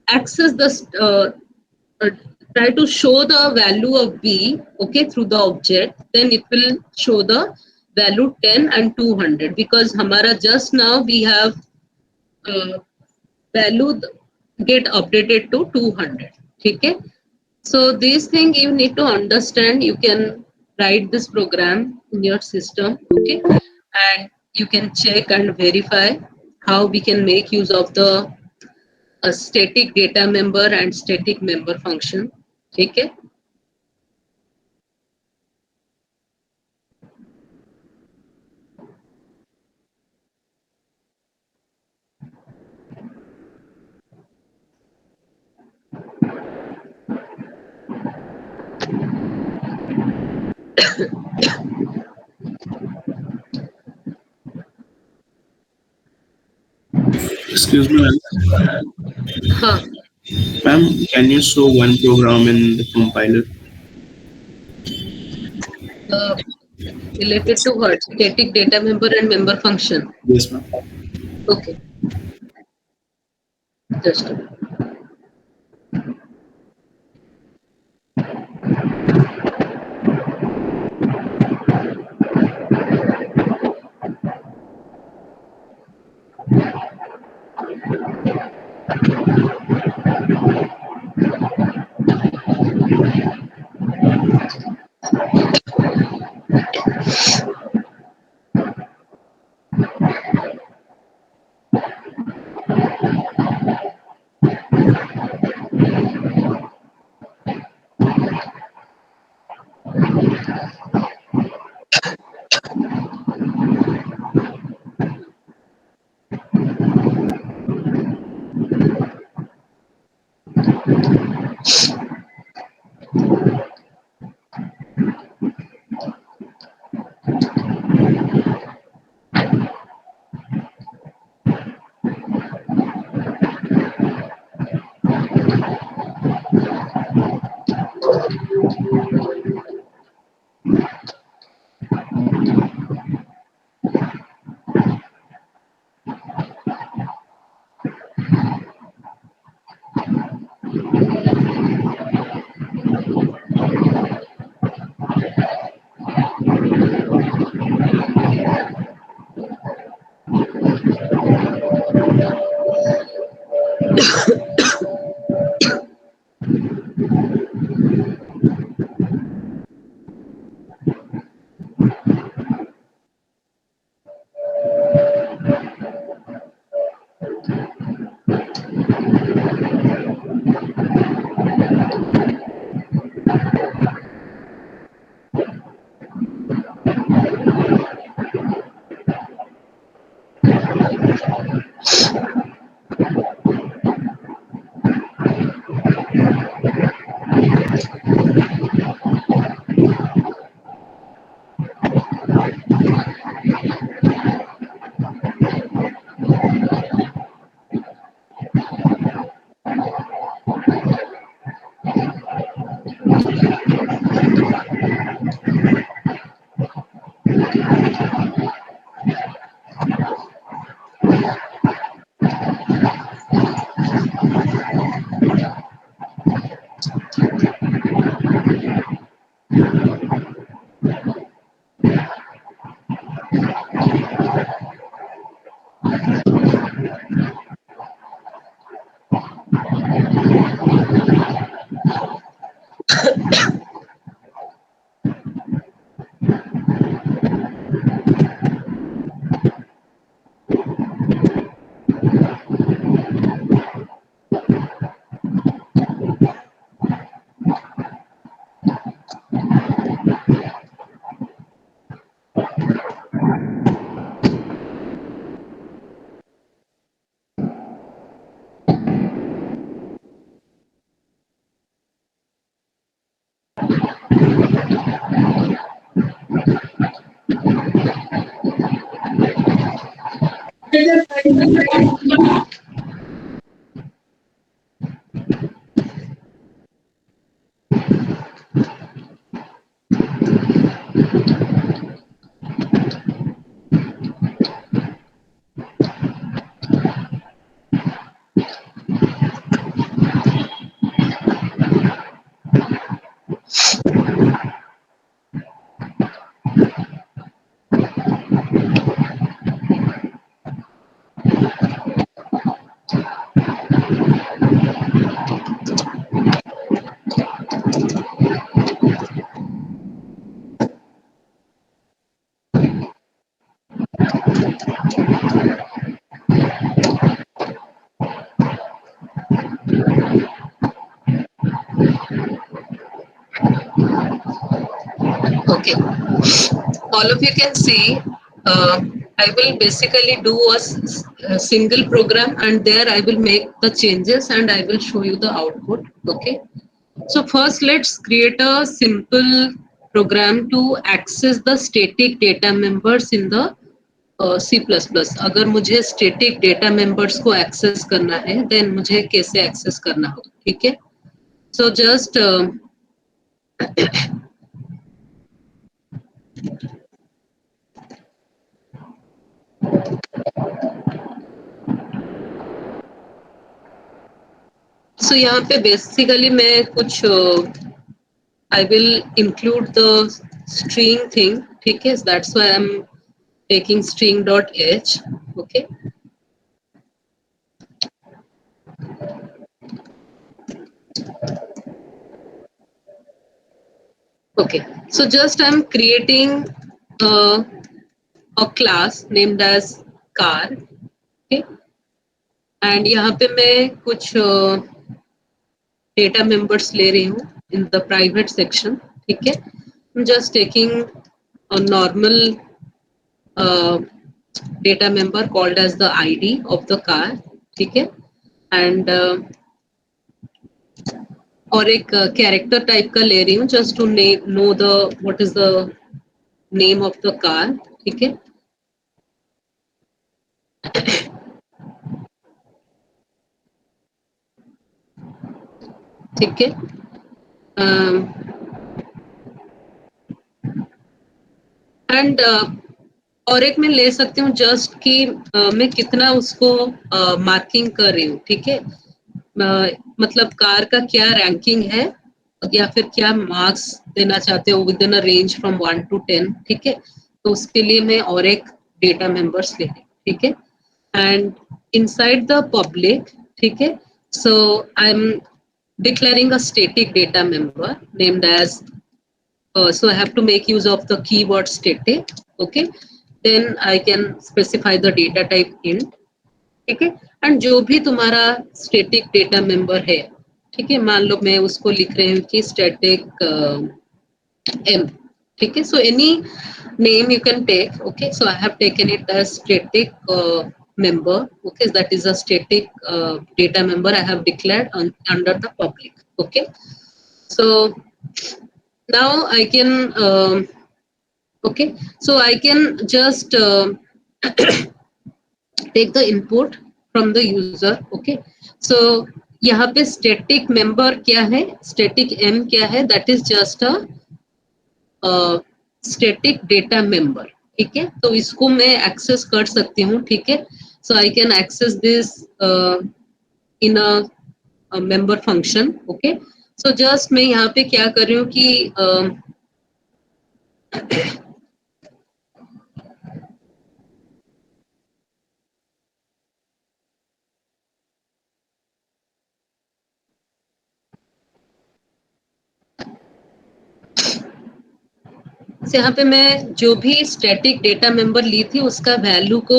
access the uh, try to show the value of b, okay, through the object, then it will show the value 10 and 200, because hamara just now we have value get updated to 200. Okay, so this thing you need to understand. You can write this program in your system. Okay, and you can check and verify how we can make use of the static data member and static member function. Okay. Excuse me, ma'am. Huh. Ma'am, can you show one program in the compiler? Related to what? Static data member and member function. Yes, ma'am. Okay. Just a minute. Okay, all of you can see. I will basically do a single program, and there I will make the changes and I will show you the output. Okay. So first, let's create a simple program to access the static data members in the C++. अगर मुझे static data members को access करना है, then मुझे कैसे access करना होगा, ठीक है? So just so यहाँ पे basically मैं कुछ I will include the string thing, ठीक है? That's why I'm taking string.h, okay? Okay, so just I'm creating a class named as car, okay? And यहाँ पे मैं कुछ data members ले रही हूँ in the private section, ठीक है? I'm just taking a normal data member called as the ID of the car, ठीक है? And और एक character type का ले रही हूँ just to know the what is the name of the car, ठीक है? ठीक है? एंड और एक मैं ले सकती हूँ जस्ट कि मैं कितना उसको मार्किंग कर रही हूँ, ठीक है? मतलब कार का क्या रैंकिंग है या फिर क्या मार्क्स देना चाहते हो with in a range from 1 to 10, ठीक है? तो उसके लिए मैं और एक डेटा मेंबर्स ले रही हूँ, ठीक है? एंड इनसाइड द पब्लिक, ठीक है? So I am declaring a static data member named as so I have to make use of the keyword static, okay? Then I can specify the data type int, ठीक है? And जो भी तुम्हारा static data member है, ठीक है? मान लो मैं उसको लिख रही हूँ कि static m, ठीक है? So any name you can take, okay? So I have taken it as static member, okay? That is a static data member I have declared under the public, okay? So now I can okay, so I can just take the input from the user, okay? So यहाँ पे static member क्या है, static m क्या है, that is just a static data member, ठीक है, तो इसको मैं एक्सेस कर सकती हूँ, ठीक है. So I can access this in a member function. Okay, so just मैं यहाँ पे क्या कर रही हूँ कि यहाँ पे मैं जो भी स्टैटिक डेटा मेंबर ली थी उसका वैल्यू को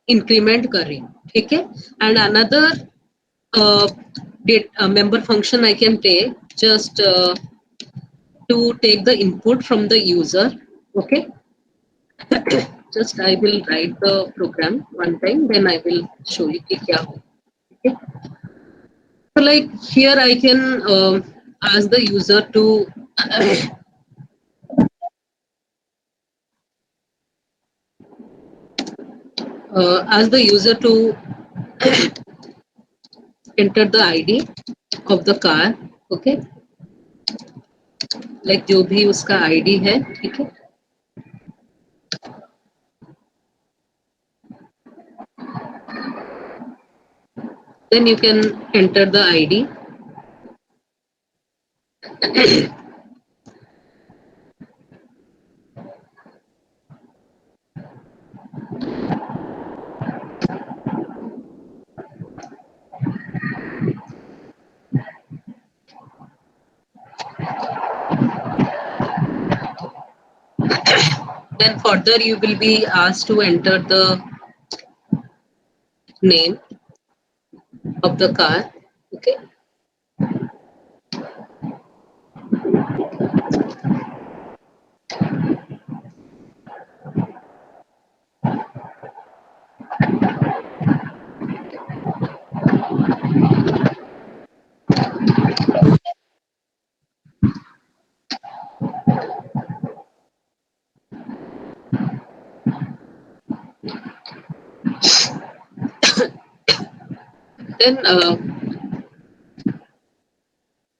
इंक्रीमेंट कर रही हूँ, ठीक है. And another member function I can take just to take the input from the user. Okay, just I will write the program one time, then I will show you कि क्या हो. Okay, so like here I can ask the user to ask the user to enter the ID of the car. Okay, like जो भी उसका ID है, ठीक है. Then you can enter the ID. Then further you will be asked to enter the name of the car. Okay. Then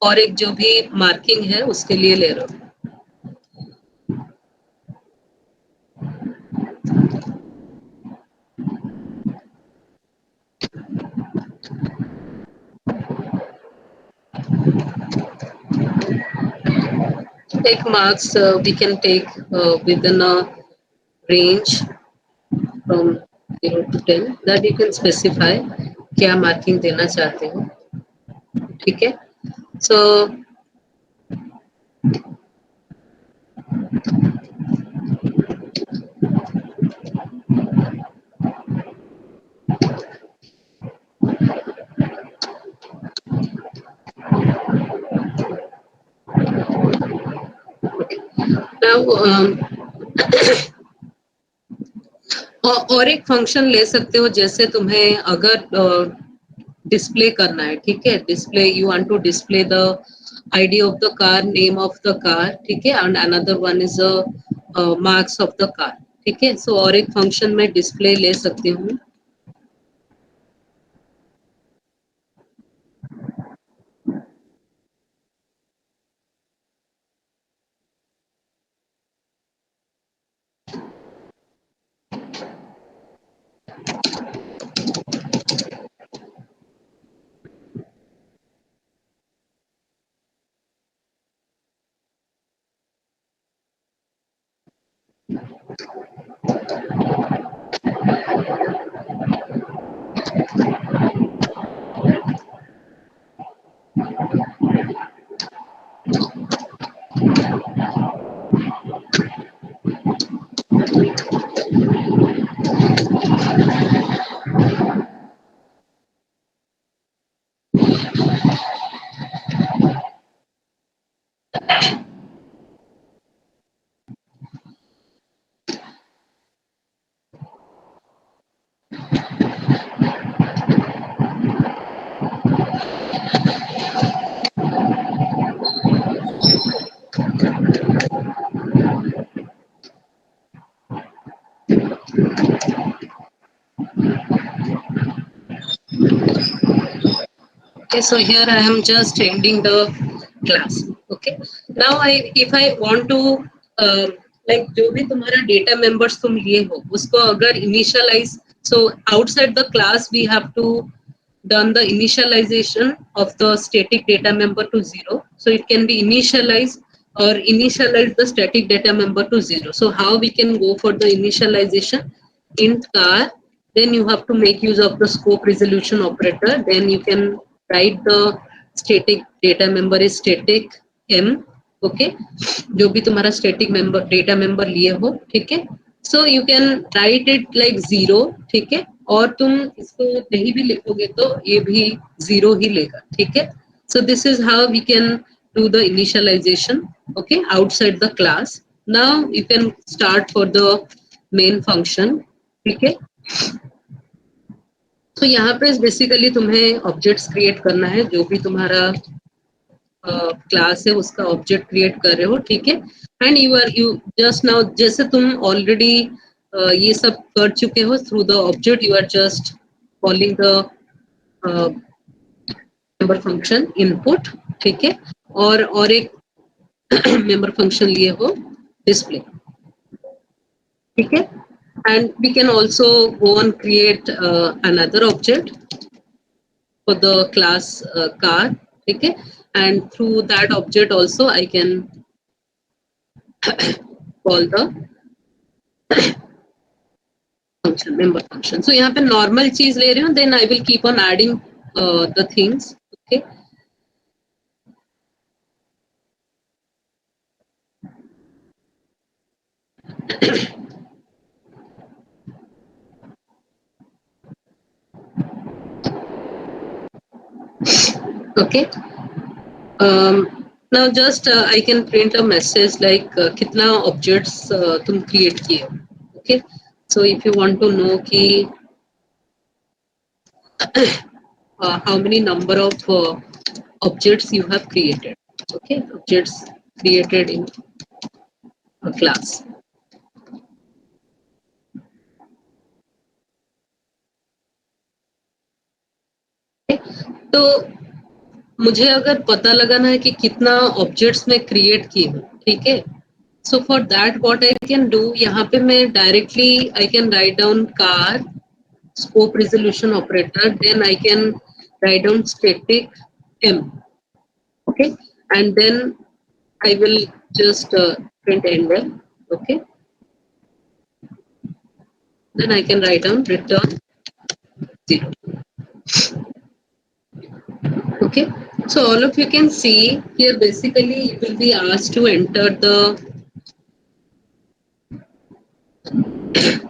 और एक जो भी मार्किंग है उसके लिए ले रहा हूँ. Take marks we can take within a range from 0 to 10 that you can specify क्या मार्किंग देना चाहते हो, ठीक है. So now और एक फंक्शन ले सकते हो जैसे तुम्हें अगर डिस्प्ले करना है, ठीक है. Display you want to display the ID of the car, name of the car, ठीक है. And another one is marks of the car, ठीक है. सो और एक फंक्शन में डिस्प्ले ले सकती हूँ. Okay, so here I am just ending the class. Okay, now if I want to like जो भी तुम्हारा डेटा मेंबर्स तुम लिए हो उसको अगर initialise, so outside the class we have to done the initialization of the static data member to 0, so it can be initialized or initialize the static data member to 0. So how we can go for the initialization? Int car, then you have to make use of the scope resolution operator, then you can write the static data member is static m, okay, जो भी तुम्हारा static member data member लिए हो, ठीक है, so you can write it like 0, ठीक है, और तुम इसको नहीं भी लिखोगे तो ये भी 0 ही लेगा, ठीक है. So this is how we can do the initialization, okay, outside the class. Now you can start for the main function, ठीक है. तो यहाँ पे बेसिकली तुम्हें ऑब्जेक्ट्स क्रिएट करना है, जो भी तुम्हारा क्लास है उसका ऑब्जेक्ट क्रिएट कर रहे हो, ठीक है. एंड यू जस्ट नाउ, जैसे तुम ऑलरेडी ये सब कर चुके हो through the object, you are just calling the member function input, ठीक है, और एक मेंबर फंक्शन लिए हो डिस्प्ले, ठीक है. And we can also go and create another object for the class car, okay, and through that object also I can call the function, member function. So यहाँ पे normal चीज ले रही हूँ, then I will keep on adding the things, okay. Okay. Now just I can print a message like कितना objects तुम create किए हो, okay. So if you want to know कि how many number of objects you have created, okay, objects created in a class. तो मुझे अगर पता लगाना है कि कितना ऑब्जेक्ट्स मैं क्रिएट की हूँ, ठीक है, सो for that what I can do, यहाँ पे मैं directly I can write down car scope resolution operator, then I can write down static m, okay, and then I will just print ender, okay, then I can write down return 0. Okay, so all of you can see here basically you will be asked to enter the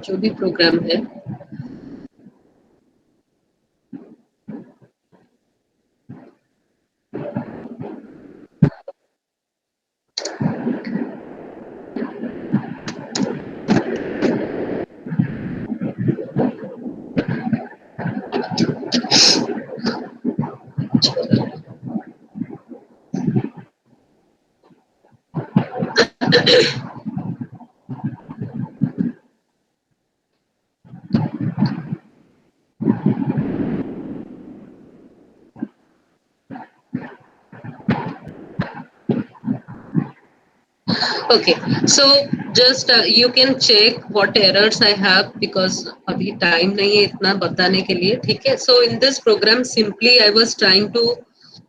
जो भी programme है, okay, so just you can check what errors I have because अभी time नहीं है इतना बताने के लिए, ठीक है. So in this program simply I was trying to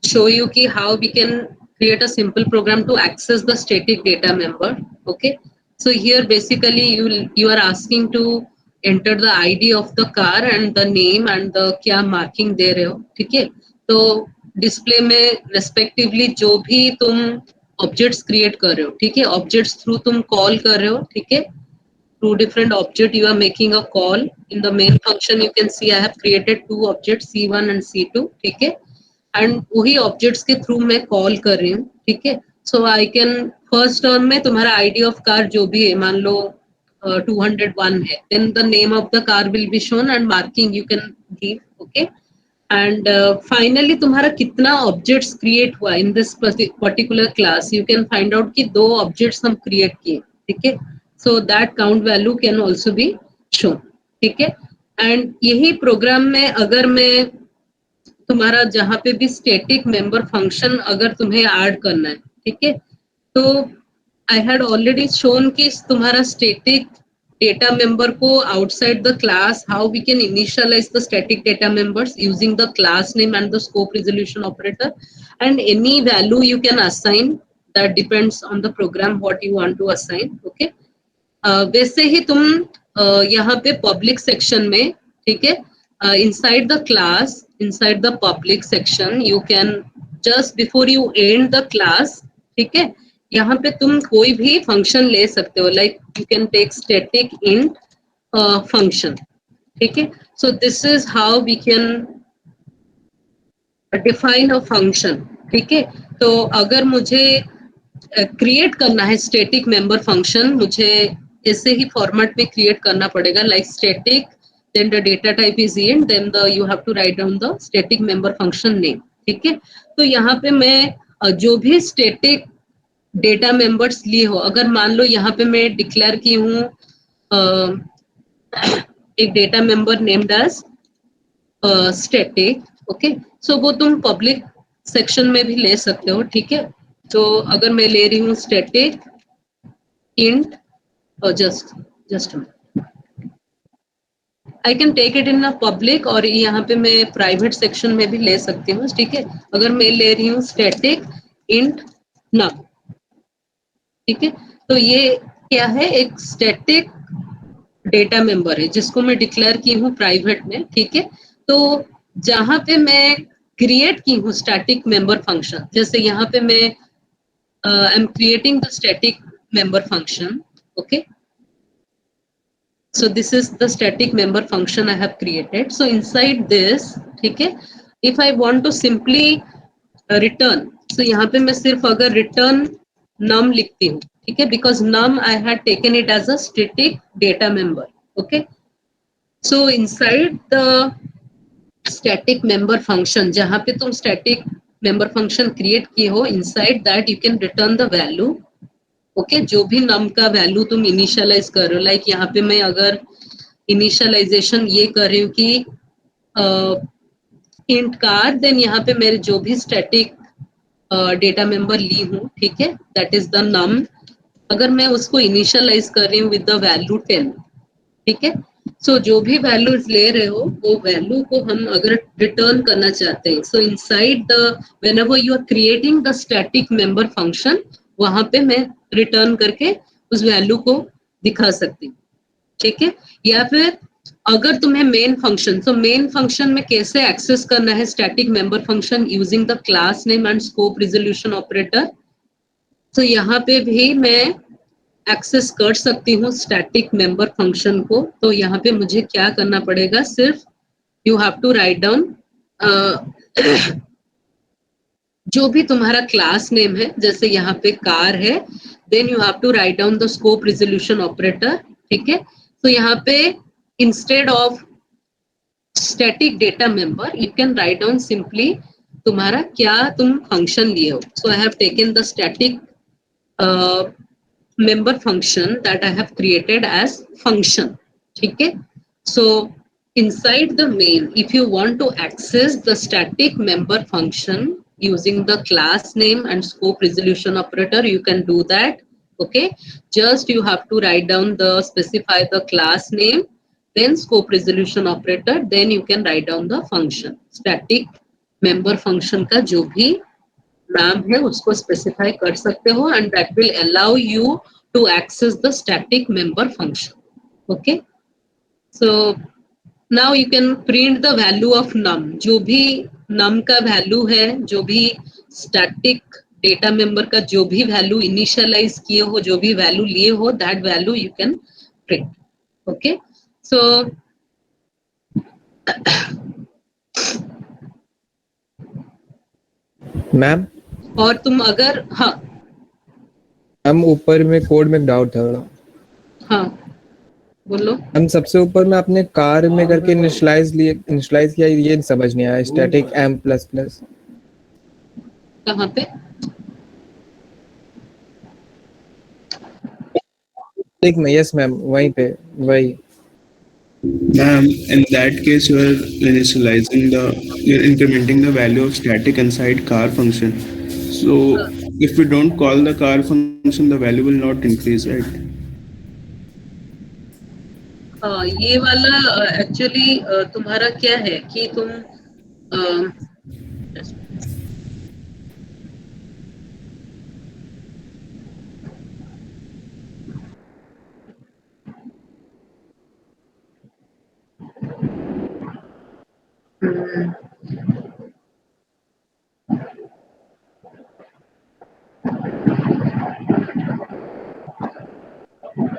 show you कि how we can create a simple program to access the static data member, okay. So here basically you are asking to enter the ID of the car and the name and the क्या marking दे रहे हो, ठीक है. तो display में respectively जो भी तुम ऑब्जेक्ट्स क्रिएट कर रहे हो, ठीक है, ऑब्जेक्ट्स थ्रू तुम कॉल कर रहे हो, ठीक है, through different object you are making a call in the main function. You can see I have created 2 objects C1 and C2, ठीक है, एंड वही ऑब्जेक्ट्स के थ्रू मैं कॉल कर रही हूँ, ठीक है. So I can first term में तुम्हारा आईडी ऑफ कार जो भी है, मान लो 201 है, then the name of the car will be shown and marking you can give, okay. And finally तुम्हारा कितना ऑब्जेक्ट्स क्रिएट हुआ in this particular class, you can find out कि 2 ऑब्जेक्ट्स हम क्रिएट किए, ठीक है. So that count value can also be shown, ठीक है. एंड यही प्रोग्राम में अगर मैं तुम्हारा जहाँ पे भी स्टैटिक मेंबर फंक्शन अगर तुम्हें ऐड करना है, ठीक है, तो I had already shown कि तुम्हारा static data member को outside the class, how we can initialize the static data members using the class name and the scope resolution operator, and any value you can assign, that depends on the program what you want to assign. Okay. वैसे ही तुम यहाँ पे public section में, ठीक है, inside the class, inside the public section, you can just before you end the class, ठीक है, यहाँ पे तुम कोई भी फंक्शन ले सकते हो, like you can take static int function, ठीक है. So this is how we can define a function, ठीक है. तो अगर मुझे क्रिएट करना है स्टैटिक मेंबर फंक्शन, मुझे ऐसे ही फॉर्मेट में क्रिएट करना पड़ेगा, like static, then the data type is int, then you have to write down the static member function name, ठीक है. तो यहाँ पे मैं जो भी स्टैटिक डेटा मेंबर्स लिए हो, अगर मान लो यहाँ पे मैं डिक्लेयर की हूँ एक data member named as static, okay, so वो तुम पब्लिक सेक्शन में भी ले सकते हो, ठीक है. तो अगर मैं ले रही हूँ static int, just I can take it in a public, और यहाँ पे मैं प्राइवेट सेक्शन में भी ले सकती हूँ, ठीक है. अगर मैं ले रही हूँ स्टैटिक इंट नम, ठीक है, तो ये क्या है, एक स्टैटिक डेटा मेंबर है जिसको मैं डिक्लेयर की हूँ प्राइवेट में, ठीक है. तो जहां पे मैं क्रिएट की हूँ स्टैटिक मेंबर फंक्शन, जैसे यहाँ पे मैं I am creating the static member function, okay. So this is the static member function I have created. So inside this, ठीक है, if I want to simply return, so यहाँ पे मैं सिर्फ अगर return num लिखती हूँ, ठीक है, because num I had taken it as a static data member, okay. So inside the static member function, जहाँ पे तुम static member function create किए हो, inside that you can return the value, okay, जो भी नम का वैल्यू तुम initialise कर रहे हो, लाइक यहाँ पे मैं अगर इनिशियलाइजेशन ये कर रही हूँ कि इंट कार, देन यहाँ पे मेरे जो भी स्टैटिक डेटा मेंबर ली हूँ, ठीक है, दैट इज द नम, अगर मैं उसको इनिशियलाइज कर रही हूँ विद द वैल्यू 10, ठीक है. सो जो भी वैल्यूज ले रहे हो वो वैल्यू को हम अगर रिटर्न करना चाहते हैं, so inside the whenever you are creating the static member function, वहां पे मैं रिटर्न करके उस वैल्यू को दिखा सकती हूँ, ठीक है. या फिर अगर तुम्हें मेन फंक्शन, तो मेन फंक्शन में कैसे एक्सेस करना है static member function using the class name and scope resolution operator, तो यहाँ पे भी मैं एक्सेस कर सकती हूँ स्टैटिक मेंबर फंक्शन को. तो यहाँ पे मुझे क्या करना पड़ेगा, सिर्फ you have to write down जो भी तुम्हारा क्लास नेम है, जैसे यहाँ पे कार है, then you have to write down the scope resolution operator, ठीक है. तो यहाँ पे instead of static data member you can write down simply तुम्हारा क्या तुम फंक्शन लिए हो. So I have taken the static member function that I have created as function, ठीक है. So inside the main, if you want to access the static member function using the class name and scope resolution operator, you can do that, okay. Just you have to write down the specify the class name, then scope resolution operator, then you can write down the function. Static member function का जो भी नाम है उसको specify कर सकते हो, and that will allow you to access the static member function, okay. So now you can print the value of num, जो भी num का वैल्यू है, जो भी static data member का जो भी वैल्यू इनिशियलाइज किए हो, जो भी वैल्यू लिए हो, that value you can print, okay. So ma'am, और तुम अगर, हाँ हम ऊपर में कोड में डाउट था, हाँ बोलो. हम सबसे ऊपर में आपने कार में करके इनिशियलाइज किया, ये समझ नहीं आया. स्टैटिक m++, कहाँ पे? ठीक में, यस मैम, वहीं पे, वही. Ma'am, in that case, you're incrementing the value of static inside car function. So if we don't call the car function, the value will not increase, right? ये वाला actually तुम्हारा क्या है कि तुम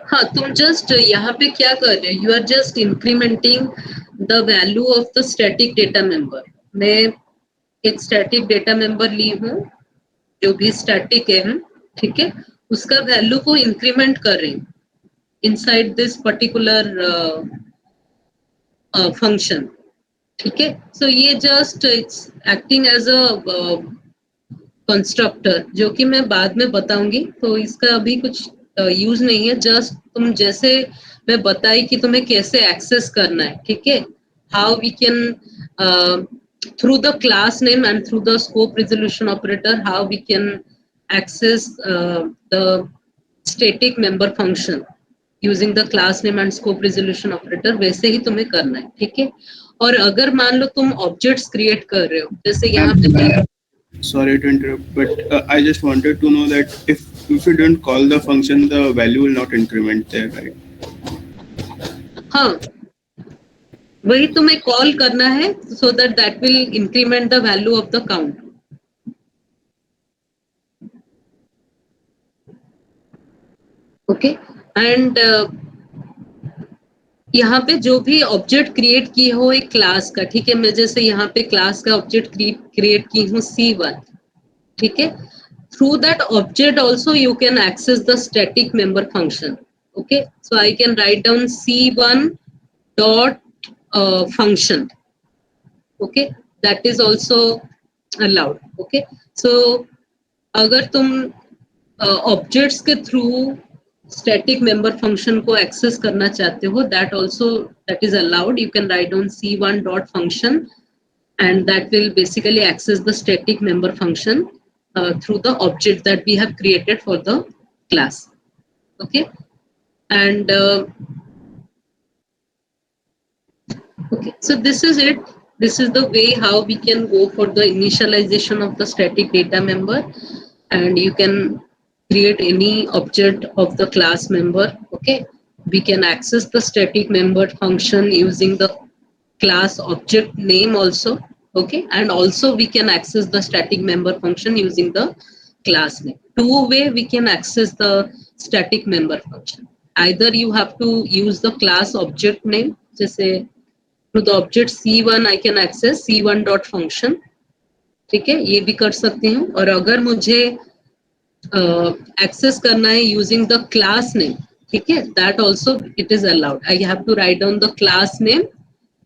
हाँ, तुम जस्ट यहाँ पे क्या कर रहे हो, you are just incrementing the value of the static data member. मैं एक स्टैटिक डेटा मेंबर ली हूँ जो भी स्टैटिक है, ठीक है, उसका वैल्यू को इंक्रीमेंट कर रही हूँ इनसाइड दिस पर्टिकुलर फंक्शन, ठीक है. सो ये just it's acting as a constructor, जो कि मैं बाद में बताऊंगी, तो इसका अभी कुछ यूज नहीं है. जस्ट तुम जैसे मैं बताई कि तुम्हें कैसे एक्सेस करना है, ठीक है, how we can through the class name and through the scope resolution operator, how we can access the static member function using the class name and scope resolution operator, वैसे ही तुम्हें करना है, ठीक है. और अगर मान लो तुम ऑब्जेक्ट्स क्रिएट कर रहे हो, जैसे यहाँ पे, Sorry to interrupt, but I just wanted to know that if you don't call the function, the value will not increment there, right? हाँ, वही तुम्हें कॉल करना है so that that will increment the value of the count. Okay, and यहाँ पे जो भी object create किए हो एक क्लास का, ठीक है, मैं जैसे यहाँ पे क्लास का ऑब्जेक्ट क्रिएट की हूँ C1, ठीक है. Through that object also you can access the static member function. Okay, so I can write down C1 dot function. Okay, that is also allowed. Okay, so अगर तुम objects के through static member function को access करना चाहते हो, that is allowed. You can write down C1 dot function and that will basically access the static member function through the object that we have created for the class. Okay, and okay, so this is it. This is the way how we can go for the initialization of the static data member, and you can create any object of the class member. Okay, we can access the static member function using the class object name also. Okay, and also we can access the static member function using the class name. Two way we can access the static member function. Either you have to use the class object name, जैसे to the object C1 I can access C1 dot function, ठीक है, ये भी कर सकती हूँ. और अगर मुझे access करना है using the class name, ठीक है, that also it is allowed. I have to write down the class name,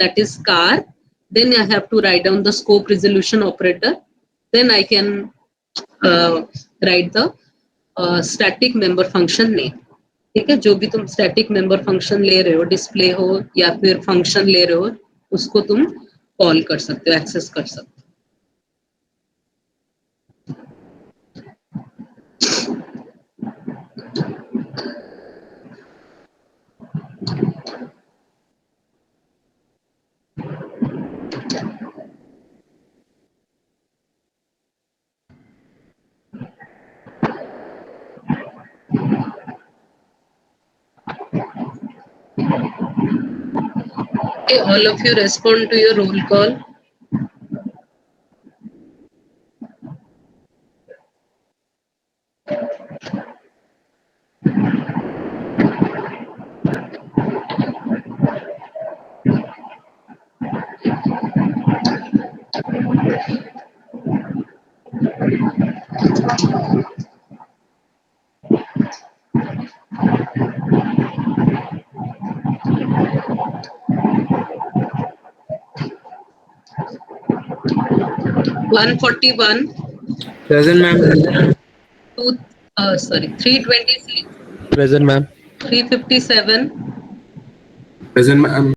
that is car. Then I have to write down the scope resolution operator. Then I can write the static member function name. ठीक है, जो भी तुम static member function ले रहे हो, display हो या फिर function ले रहे हो, उसको तुम call कर सकते हो, access कर सकते हो. Okay, all of you respond to your roll call. One 41. Present, ma'am. 326. Present, ma'am. 357. Present, ma'am.